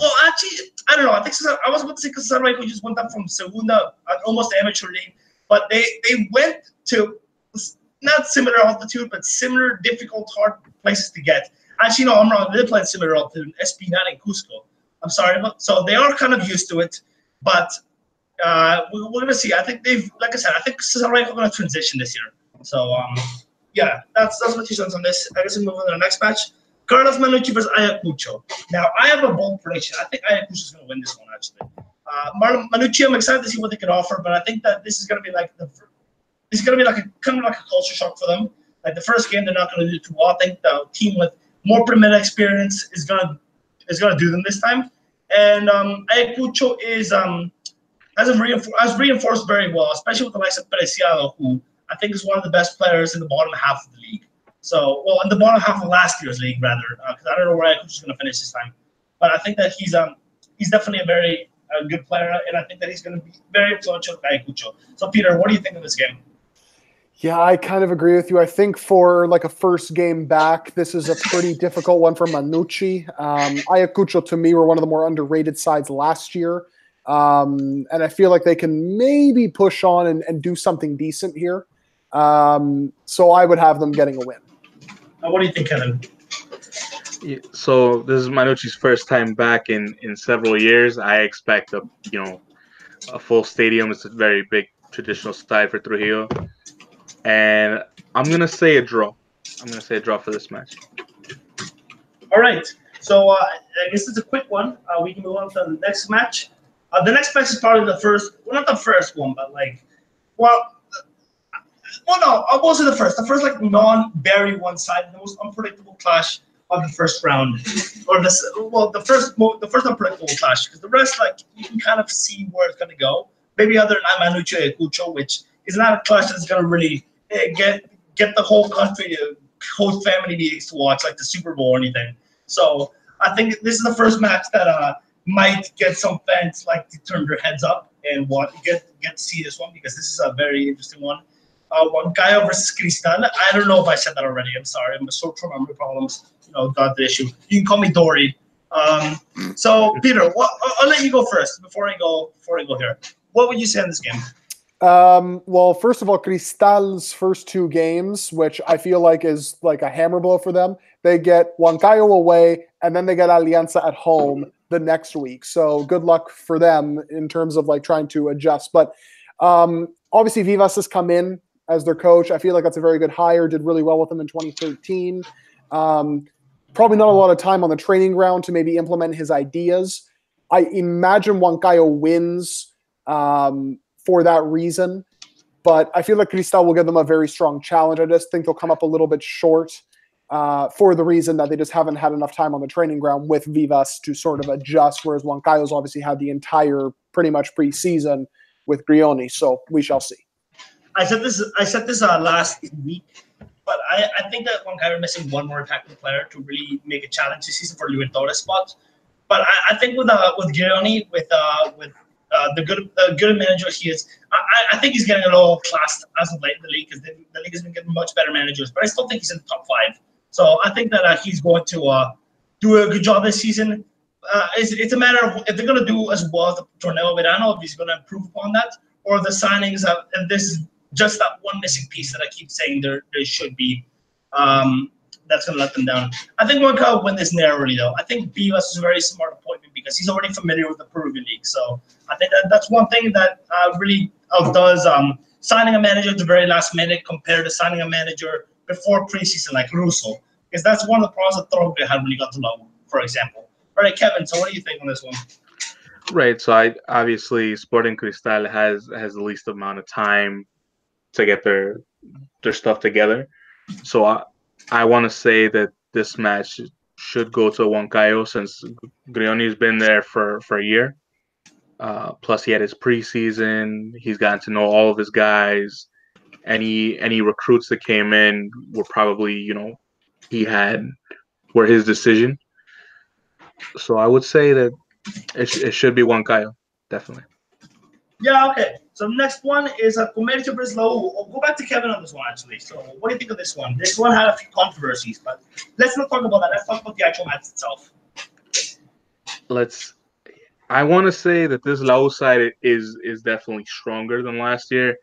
Well, actually, I don't know. I think I was about to say because Cesar Rico just went up from Segunda, almost amateur league, but they went to not similar altitude, but similar difficult, hard places to get. Actually, no, I'm wrong. They play similar altitude, Espinal and Cusco. I'm sorry, so they are kind of used to it, but we're gonna see. I think like I said, I think Cesar Rico going to transition this year. So yeah, that's my 2 cents on this. I guess we move on to the next match. Carlos Manucci versus Ayacucho. Now, I have a bold prediction. I think Ayacucho is going to win this one, actually. Manucci, I'm excited to see what they can offer, but I think that this is going to be like kind of like a culture shock for them. Like the first game, they're not going to do too well. I think the team with more Primera experience is going to do them this time. And Ayacucho has reinforced very well, especially with the likes of Preciado, who I think is one of the best players in the bottom half of the league. So, well, in the bottom half of last year's league, rather, because I don't know where Ayacucho is going to finish this time. But I think that he's definitely a very good player, and I think that he's going to be very influential with Ayacucho. So, Peter, what do you think of this game? Yeah, I kind of agree with you. I think for like a first game back, this is a pretty difficult one for Manucci. Ayacucho, to me, were one of the more underrated sides last year. And I feel like they can maybe push on and do something decent here. So I would have them getting a win. What do you think, Kevin? So this is Manucci's first time back in several years. I expect a full stadium. It's a very big traditional side for Trujillo, and I'm gonna say a draw. I'm gonna say a draw for this match. All right. So I guess it's a quick one. We can move on to the next match. The next match is probably the first. Well, not the first one, but no, I will say the first like non-very one-sided, the most unpredictable clash of the first round, or the first unpredictable clash, because the rest, like, you can kind of see where it's gonna go. Maybe other than Manucci and Ayacucho, which is not a clash that's gonna really get the whole country to host family meetings to watch, like the Super Bowl or anything. So I think this is the first match that might get some fans like to turn their heads up and get to see this one, because this is a very interesting one. Huancayo versus Cristal. I don't know if I said that already. I'm sorry. I'm so from memory problems. Got the issue. You can call me Dory. So Peter, I'll let you go first before I go here. What would you say in this game? Well, first of all, Cristal's first 2 games, which I feel like is like a hammer blow for them. They get Huancayo away, and then they get Alianza at home the next week. So good luck for them in terms of like trying to adjust. But obviously Vivas has come in as their coach. I feel like that's a very good hire. Did really well with them in 2013. Probably not a lot of time on the training ground to maybe implement his ideas. I imagine Huancayo wins for that reason, but I feel like Cristal will give them a very strong challenge. I just think they'll come up a little bit short for the reason that they just haven't had enough time on the training ground with Vivas to sort of adjust, whereas Huancayo's obviously had the entire pretty much preseason with Grioni. So we shall see. I said this last week, but I think that Huancayo are missing one more attacking player to really make a challenge this season for Libertadores spots. But I think with Grioni, with the good manager he is, I think he's getting a little classed as of late in the league, because the league has been getting much better managers. But I still think he's in the top 5. So I think that he's going to do a good job this season. It's a matter of if they're going to do as well as the Torneo Verano, if he's going to improve upon that, or the signings. And this is just that one missing piece that I keep saying there should be. That's going to let them down. I think Huancayo will win this narrowly, though. I think Vivas is a very smart appointment because he's already familiar with the Peruvian league. So I think that's one thing that really outdoes signing a manager at the very last minute compared to signing a manager before preseason like Russo. Because that's one of the problems that Torbe had when he got to Lobo, for example. All right, Kevin, so what do you think on this one? Right. So I obviously Sporting Cristal has the least amount of time to get their stuff together. So I want to say that this match should go to Huancayo since Grioni's been there for a year. Plus, he had his preseason. He's gotten to know all of his guys. Any recruits that came in were probably he had were his decision. So I would say that it should be Huancayo, definitely. Yeah, okay. So next one is a Comercio versus La U. I'll go back to Kevin on this one, actually. So what do you think of this one? This one had a few controversies, but let's not talk about that. Let's talk about the actual match itself. I want to say that this La U side is definitely stronger than last year.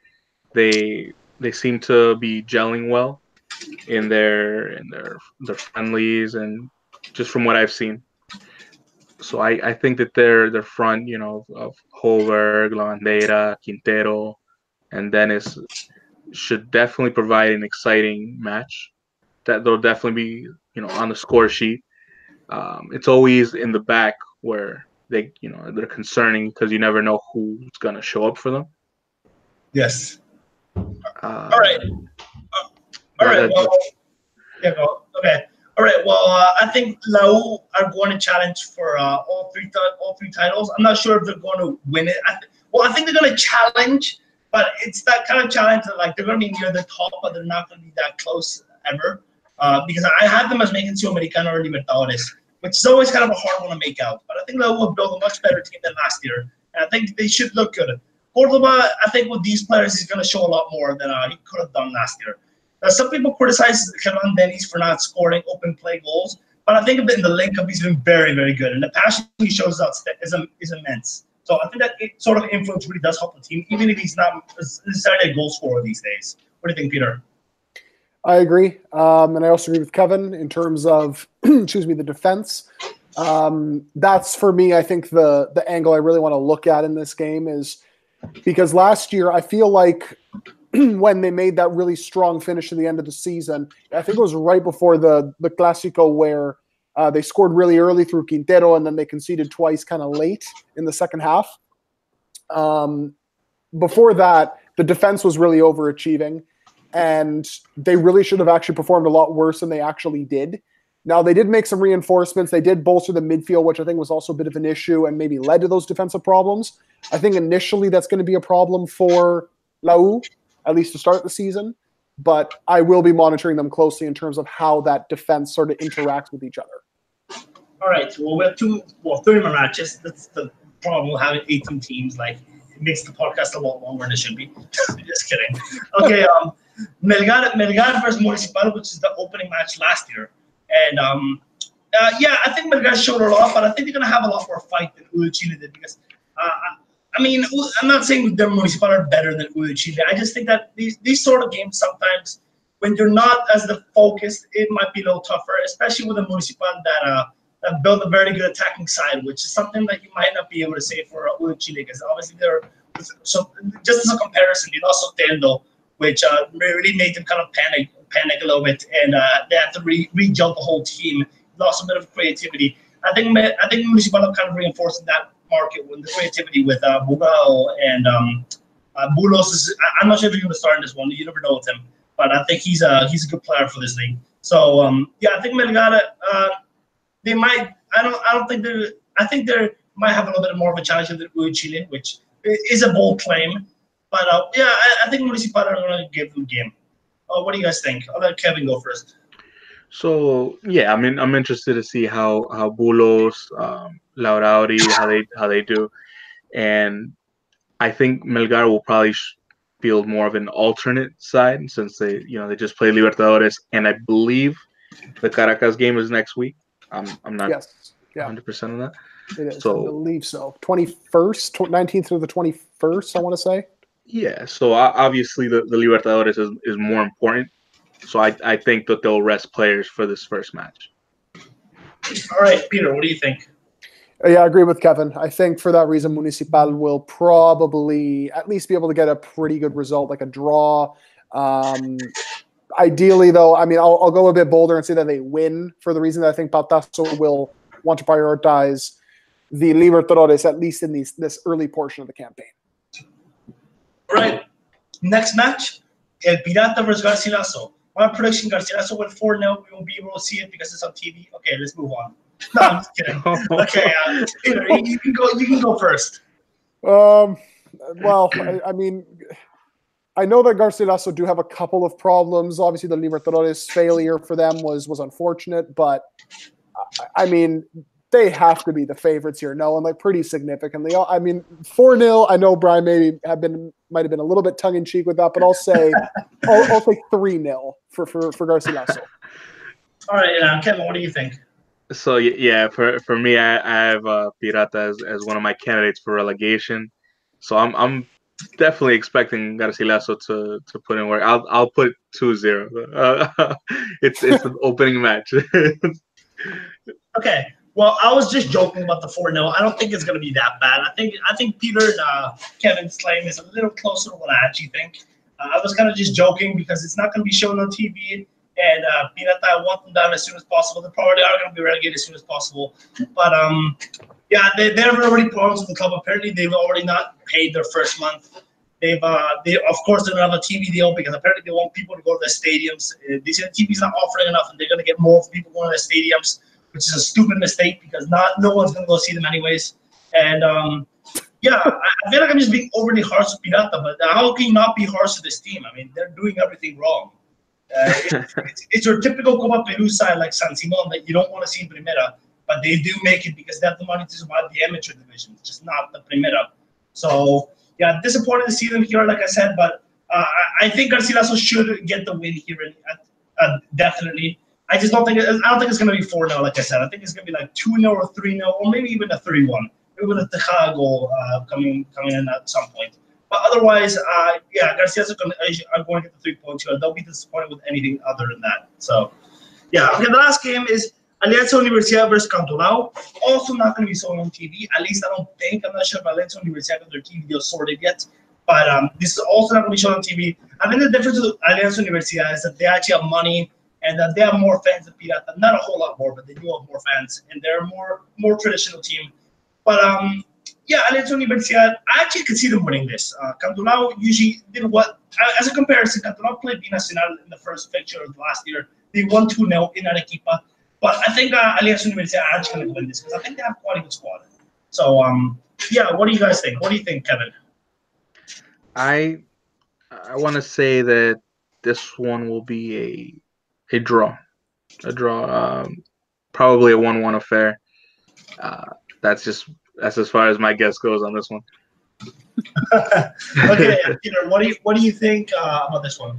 They seem to be gelling well in their friendlies and just from what I've seen. So I think that their front, of Holberg, Lavandera, Quintero, and Dennis should definitely provide an exciting match. That they'll definitely be, on the score sheet. It's always in the back where they're concerning because you never know who's gonna show up for them. Yes. All right. All right. Well, yeah. Go. Okay. All right. Well, I think La U are going to challenge for all three titles. I'm not sure if they're going to win it. I think they're going to challenge, but it's that kind of challenge that like they're going to be near the top, but they're not going to be that close ever. Because I have them as making Sudamericana or Libertadores, which is always kind of a hard one to make out. But I think La U will build a much better team than last year, and I think they should look good. Cordoba, I think with these players, he's going to show a lot more than he could have done last year. Some people criticize Kevin Dennis for not scoring open play goals, but I think in the link-up, he's been very, very good. And the passion he shows out is immense. So I think that sort of influence really does help the team, even if he's not necessarily a goal scorer these days. What do you think, Peter? I agree. And I also agree with Kevin in terms of, the defense. That's, for me, I think the angle I really want to look at in this game is because last year I feel like when they made that really strong finish to the end of the season, I think it was right before the Clásico where they scored really early through Quintero and then they conceded twice kind of late in the second half. Before that, the defense was really overachieving and they really should have actually performed a lot worse than they actually did. Now, they did make some reinforcements. They did bolster the midfield, which I think was also a bit of an issue and maybe led to those defensive problems. I think initially that's going to be a problem for La U, at least to start the season. But I will be monitoring them closely in terms of how that defense sort of interacts with each other. All right. Well, we have 30 more matches. That's the problem with having 18 teams. Like, it makes the podcast a lot longer than it should be. Just kidding. Okay. Melgar versus Municipal, which is the opening match last year. And I think Melgar showed a lot, but I think they're going to have a lot more fight than U de Chile did because, I'm not saying the Municipal are better than U de Chile. I just think that these sort of games sometimes, when you're not as the focus, it might be a little tougher, especially with a Municipal that built a very good attacking side, which is something that you might not be able to say for U de Chile because obviously so just as a comparison, you lost Otendo, which really made them kind of panic a little bit, and they had to re-jump the whole team. Lost a bit of creativity. I think Municipal kind of reinforcing that market with the creativity with Bugao and Bulos. I'm not sure if he's going to start in this one. You never know with him, but I think he's a good player for this league. So I think Melgar they might. I think they might have a little bit more of a challenge than U de Chile, which is a bold claim. But I think Municipal are going to give them a game. What do you guys think? I'll let Kevin go first. So I'm interested to see how Bulos, Laurauri, how they do, and I think Melgar will probably field more of an alternate side since they just played Libertadores, and I believe the Caracas game is next week. I'm not 100% on that. It is. So, I believe so. 21st, 19th through the 21st, I want to say. Yeah, so obviously the Libertadores is more important. So I think that they'll rest players for this first match. All right, Peter, what do you think? Yeah, I agree with Kevin. I think for that reason, Municipal will probably at least be able to get a pretty good result, like a draw. Ideally, though, I'll go a bit bolder and say that they win for the reason that I think Baltazo will want to prioritize the Libertadores, at least in this early portion of the campaign. All right. Next match, El Pirata versus Garcilaso. My prediction, Garcilaso went 4-0. We won't be able to see it because it's on TV. Okay, let's move on. No, I'm just kidding. Okay, Peter, you can go. You can go first. Well, I mean, I know that Garcilaso do have a couple of problems. Obviously, the Libertadores failure for them was unfortunate, but I mean, they have to be the favorites here, no, and like pretty significantly. I mean, 4-0. I know Brian might have been a little bit tongue in cheek with that, but I'll say I'll take 3-0 for Garcilaso. All right, Kevin, what do you think? So yeah, for me, I have Pirata as one of my candidates for relegation. So I'm definitely expecting Garcilaso to put in work. I'll put 2-0. It's an opening match. Okay. Well, I was just joking about the 4-0. I don't think it's going to be that bad. I think Peter and Kevin's claim is a little closer to what I actually think. I was kind of just joking because it's not going to be shown on TV. And Pirata, I want them down as soon as possible. They probably are going to be relegated as soon as possible. But yeah, they have already problems with the club. Apparently, they've already not paid their first month. They of course don't have a TV deal because apparently they want people to go to the stadiums. They say the TV's not offering enough, and they're going to get more people going to the stadiums, which is a stupid mistake because no one's going to go see them anyways. And yeah, I feel like I'm just being overly harsh with Pirata, but how can you not be harsh with this team? I mean, they're doing everything wrong. It's your typical Copa Peru side like San Simon that you don't want to see in Primera, but they do make it because they have the money to survive the amateur division. It's just not the Primera. So yeah, disappointed to see them here, like I said, but I think Garcilaso should get the win here, definitely. I don't think it's going to be 4-0, like I said. I think it's going to be like 2-0 or 3-0, or maybe even a 3-1. Maybe with a Tejada goal coming in at some point. But otherwise, yeah, Garcia's are going to get the 3 points here. They'll be disappointed with anything other than that. So, yeah. Okay, the last game is Alianza Universidad versus Cantolao. Also not going to be shown on TV. At least I don't think. I'm not sure if Alianza Universidad got their TV deal sorted yet. But this is also not going to be shown on TV. I think the difference with Alianza Universidad is that they actually have money and that they have more fans than Pirata. Not a whole lot more, but they do have more fans. And they're a more traditional team. But yeah, Alianza Universidad, I actually could see them winning this. Cantolao usually did what, as a comparison, Cantolao played Binacional in the first fixture of last year. They won 2-0 in Arequipa. But I think Alianza Universidad are actually going to win this because I think they have quite a good squad. So, yeah, what do you guys think? What do you think, Kevin? I want to say that this one will be a draw. A draw. Probably a 1-1 affair. That's as far as my guess goes on this one. Okay, Peter, what do you think about this one?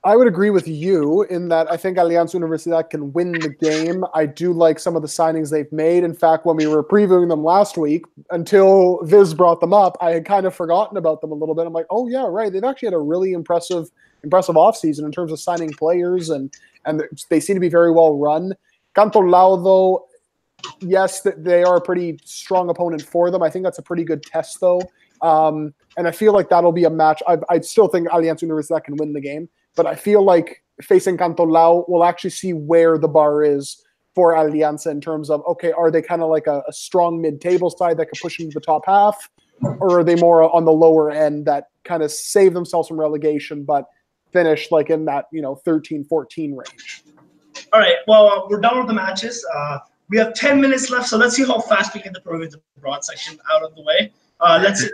I would agree with you in that I think Alianza Universidad can win the game. I do like some of the signings they've made. In fact, when we were previewing them last week, until Viz brought them up, I had kind of forgotten about them a little bit. I'm like, oh yeah, right. They've actually had a really impressive offseason in terms of signing players, and they seem to be very well run. Cantolao, though, yes, they are a pretty strong opponent for them. I think that's a pretty good test, though. And I feel like that'll be a match. I still think Alianza Universidad can win the game. But I feel like facing Cantolao, we'll actually see where the bar is for Alianza in terms of, okay, are they kind of like a strong mid-table side that can push into the top half? Or are they more on the lower end that kind of save themselves from relegation but finish like in that 13-14 range? All right, well, we're done with the matches. We have 10 minutes left, so let's see how fast we get the Peruvian abroad section out of the way. Let's see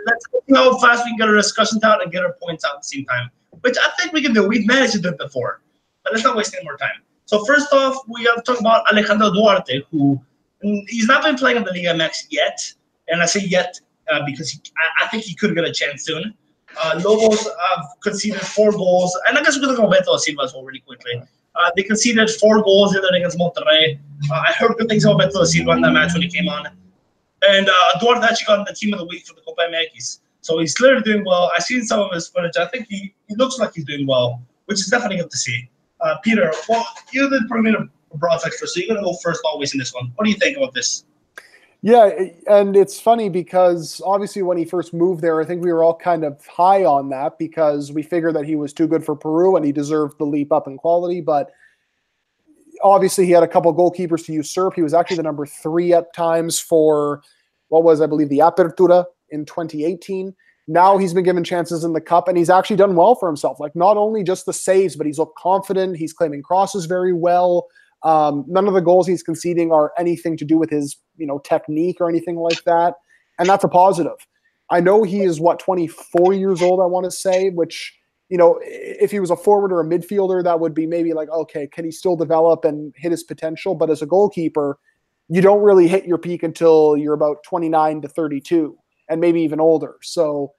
how fast we can get our discussions out and get our points out at the same time, which I think we can do. We've managed to do it before, but let's not waste any more time. So first off, we have to talk about Alejandro Duarte, who he's not been playing in the Liga MX yet, and I say yet because I think he could get a chance soon. Lobos have conceded 4 goals, and I guess we're going to go Beto Silva as well really quickly. They conceded 4 goals the other day against Monterrey. I heard good things about Beto Silva in that match when he came on. And Duarte actually got the team of the week for the Copa MX. So he's clearly doing well. I've seen some of his footage. I think he looks like he's doing well, which is definitely good to see. Peter, well, you're the Peruvian abroad sector, so you're going to go first always in this one. What do you think about this? Yeah, and it's funny because obviously when he first moved there, I think we were all kind of high on that because we figured that he was too good for Peru and he deserved the leap up in quality. But obviously, he had a couple goalkeepers to usurp. He was actually the number 3 at times for what was, I believe, the Apertura in 2018. Now he's been given chances in the Cup, and he's actually done well for himself. Like, not only just the saves, but he's looked confident. He's claiming crosses very well. None of the goals he's conceding are anything to do with his, technique or anything like that. And that's a positive. I know he is, 24 years old, I want to say, which, if he was a forward or a midfielder, that would be maybe like, okay, can he still develop and hit his potential? But as a goalkeeper, you don't really hit your peak until you're about 29 to 32. And maybe even older. So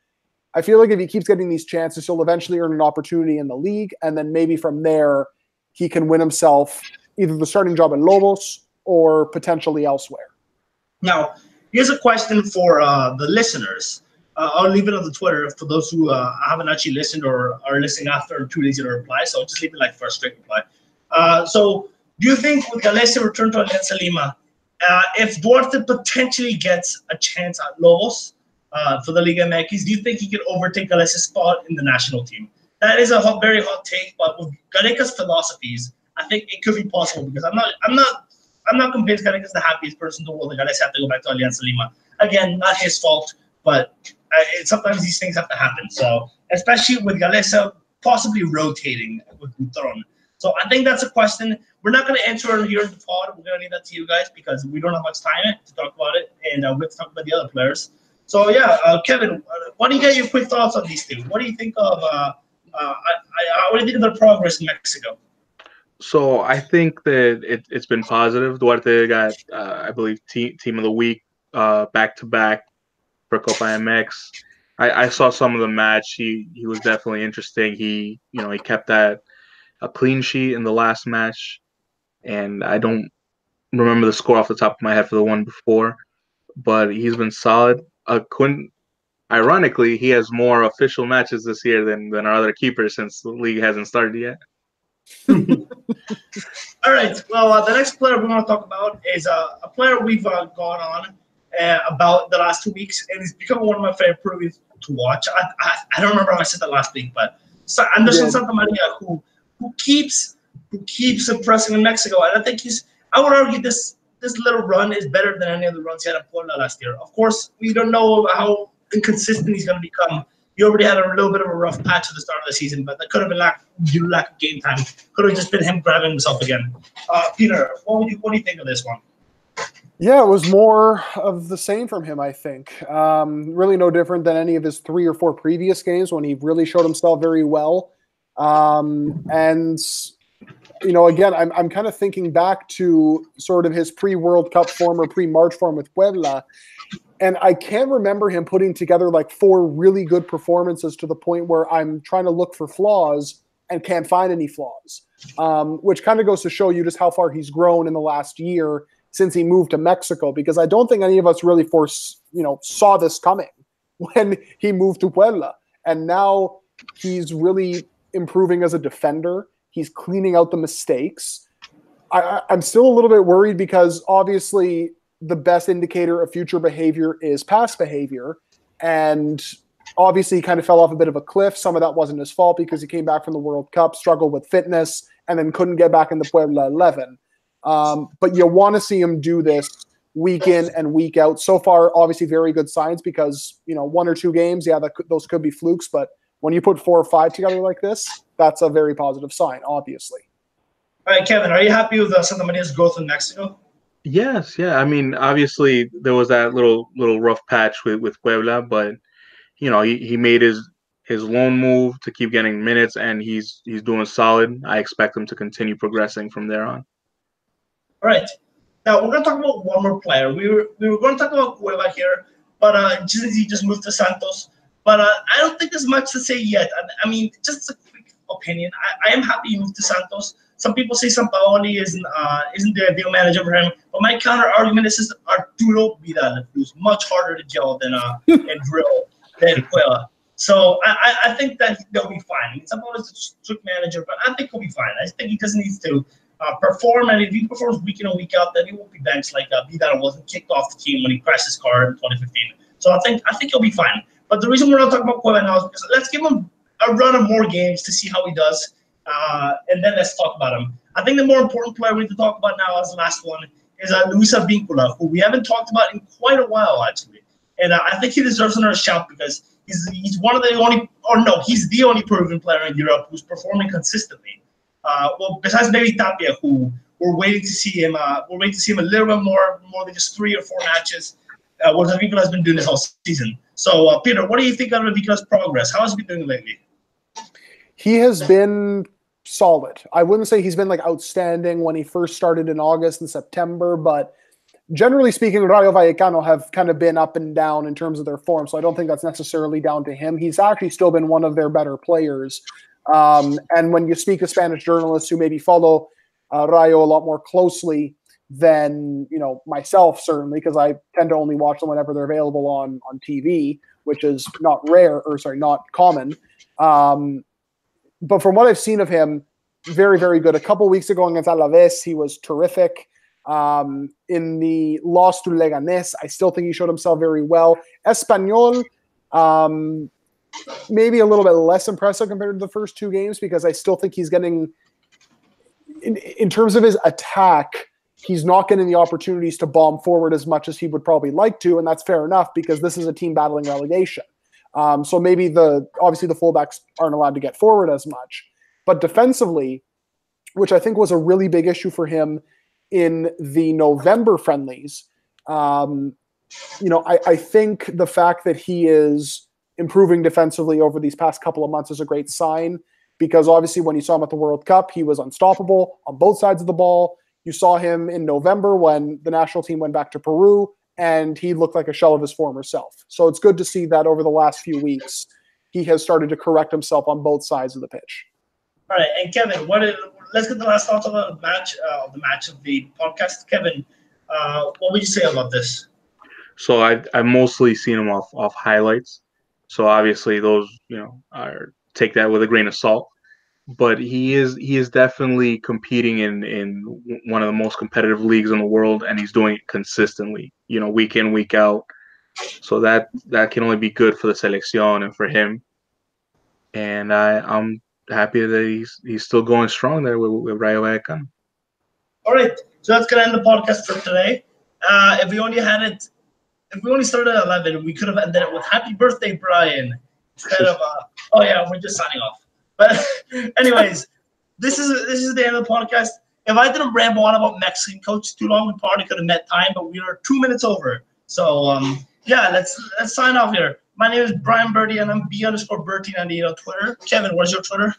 I feel like if he keeps getting these chances, he'll eventually earn an opportunity in the league. And then maybe from there, he can win himself either the starting job at Lobos or potentially elsewhere. Now, here's a question for the listeners. I'll leave it on the Twitter for those who haven't actually listened or are listening after 2 days to reply. So I'll just leave it like for a straight reply. So do you think with Galese return to Alianza Lima, if Duarte potentially gets a chance at Lobos for the Liga MX, do you think he could overtake Galese's spot in the national team? That is a very hot take, but with Gareca's philosophies, I think it could be possible because I'm not convinced Gareca's the happiest person in the world that Galese have to go back to Alianza Lima. Again, not his fault, but sometimes these things have to happen. So especially with Galese possibly rotating with Butron. So I think that's a question. We're not going to answer it here in the pod. We're going to leave that to you guys because we don't have much time to talk about it, and let's talk about the other players. So yeah, Kevin, what do you get your quick thoughts on these two? What do you think of? What do you think of their progress in Mexico? So I think that it's been positive. Duarte got, I believe, team of the week back to back for Copa MX. I saw some of the match. He was definitely interesting. He kept that a clean sheet in the last match, and I don't remember the score off the top of my head for the one before, but he's been solid. Ironically, he has more official matches this year than our other keepers since the league hasn't started yet. All right. Well, the next player we want to talk about is a player we've gone on about the last 2 weeks, and he's become one of my favorite Peruvians to watch. I don't remember how I said that last week, but Anderson Santamaria, who keeps impressing in Mexico, and I think I would argue this little run is better than any of the runs he had in Puebla last year. Of course, we don't know how inconsistent he's going to become. He already had a little bit of a rough patch at the start of the season, but that could have been due to lack of game time. Could have just been him grabbing himself again. Peter, what do you think of this one? Yeah, it was more of the same from him, I think. Really no different than any of his 3 or 4 previous games when he really showed himself very well. And again, I'm kind of thinking back to sort of his pre-World Cup form or pre-March form with Puebla. And I can't remember him putting together like 4 really good performances to the point where I'm trying to look for flaws and can't find any flaws, which kind of goes to show you just how far he's grown in the last year since he moved to Mexico, because I don't think any of us really saw this coming when he moved to Puebla. And now he's really improving as a defender. He's cleaning out the mistakes. I'm still a little bit worried because obviously the best indicator of future behavior is past behavior. And obviously he kind of fell off a bit of a cliff. Some of that wasn't his fault because he came back from the World Cup, struggled with fitness, and then couldn't get back in the Puebla 11. But you want to see him do this week in and week out. So far, obviously very good signs because, 1 or 2 games, those could be flukes. But when you put 4 or 5 together like this, that's a very positive sign, obviously. All right, Kevin, are you happy with Santamaria's growth in Mexico? Yes, yeah. I mean, obviously there was that little rough patch with Puebla, but he made his loan move to keep getting minutes, and he's doing solid. I expect him to continue progressing from there on. All right. Now we're going to talk about one more player. We were going to talk about Puebla here, but he just moved to Santos. But I don't think there's much to say yet. I mean, just a quick opinion. I am happy he moved to Santos. Some people say Sampaoli isn't the ideal manager for him, but my counter argument is just Arturo Vidal, who's much harder to gel than and drill than Puebla. So I think that they'll be fine. I mean, Sampaoli's a strict manager, but I think he'll be fine. I think he just needs to perform, and if he performs week in and week out, then he won't be benched like Vidal wasn't kicked off the team when he crashed his car in 2015. So I think he'll be fine. But the reason we're not talking about Puebla now is because let's give him a run of more games to see how he does, and then let's talk about him. I think the more important player we need to talk about now as the last one is Luis Advíncula, who we haven't talked about in quite a while, actually. And I think he deserves another shout because he's one of the only, or no, he's the only Peruvian player in Europe who's performing consistently. Well, besides maybe Tapia, who we're waiting to see him. We're waiting to see him a little bit more than just 3 or 4 matches. What Advíncula has been doing this whole season. So, Peter, what do you think of Advíncula's progress? How has he been doing lately? He has been solid. I wouldn't say he's been like outstanding when he first started in August and September, but generally speaking, Rayo Vallecano have kind of been up and down in terms of their form, so I don't think that's necessarily down to him. He's actually still been one of their better players. And when you speak to Spanish journalists who maybe follow Rayo a lot more closely than myself, certainly, because I tend to only watch them whenever they're available on TV, which is not common. But from what I've seen of him, very, very good. A couple weeks ago against Alaves, he was terrific. In the loss to Leganés, I still think he showed himself very well. Espanyol, maybe a little bit less impressive compared to the first 2 games because I still think he's getting, in terms of his attack, he's not getting the opportunities to bomb forward as much as he would probably like to, and that's fair enough because this is a team battling relegation. So maybe obviously the fullbacks aren't allowed to get forward as much. But defensively, which I think was a really big issue for him in the November friendlies, I think the fact that he is improving defensively over these past couple of months is a great sign because obviously when you saw him at the World Cup, he was unstoppable on both sides of the ball. You saw him in November when the national team went back to Peru, and he looked like a shell of his former self. So it's good to see that over the last few weeks, he has started to correct himself on both sides of the pitch. All right, and Kevin, let's get the last thoughts of the match of the podcast. Kevin, what would you say about this? So I've mostly seen him off highlights. So obviously those take that with a grain of salt. But he is definitely competing in one of the most competitive leagues in the world, and he's doing it consistently, week in, week out. So that can only be good for the selección and for him. And I'm happy that he's still going strong there with Rayo Vallecano. All right, so that's gonna end the podcast for today. If we only started at 11, we could have ended it with "Happy Birthday, Brian" instead of we're just signing off. But anyways, this is the end of the podcast. If I didn't ramble on about Mexican coach too long, we probably could have met time, but we are 2 minutes over. So let's sign off here. My name is Brian Bertie, and I'm B_Bertie98 on Twitter. Kevin, what's your Twitter?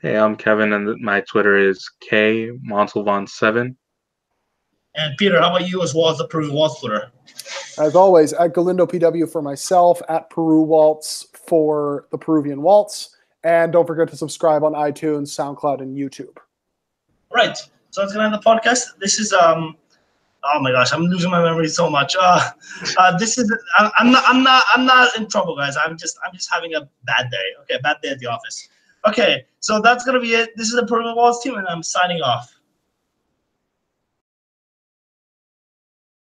Hey, I'm Kevin, and my Twitter is K_Montalvan7. And Peter, how about you as well as the Peru Waltz Twitter? As always, at Galindo PW for myself, at Peru Waltz for the Peruvian Waltz. And don't forget to subscribe on iTunes, SoundCloud, and YouTube. Right. So that's gonna end the podcast. This is oh my gosh, I'm losing my memory so much. This is I'm not in trouble, guys. I'm just having a bad day. Okay, bad day at the office. Okay, so that's gonna be it. This is the Peruvian Waltz team, and I'm signing off.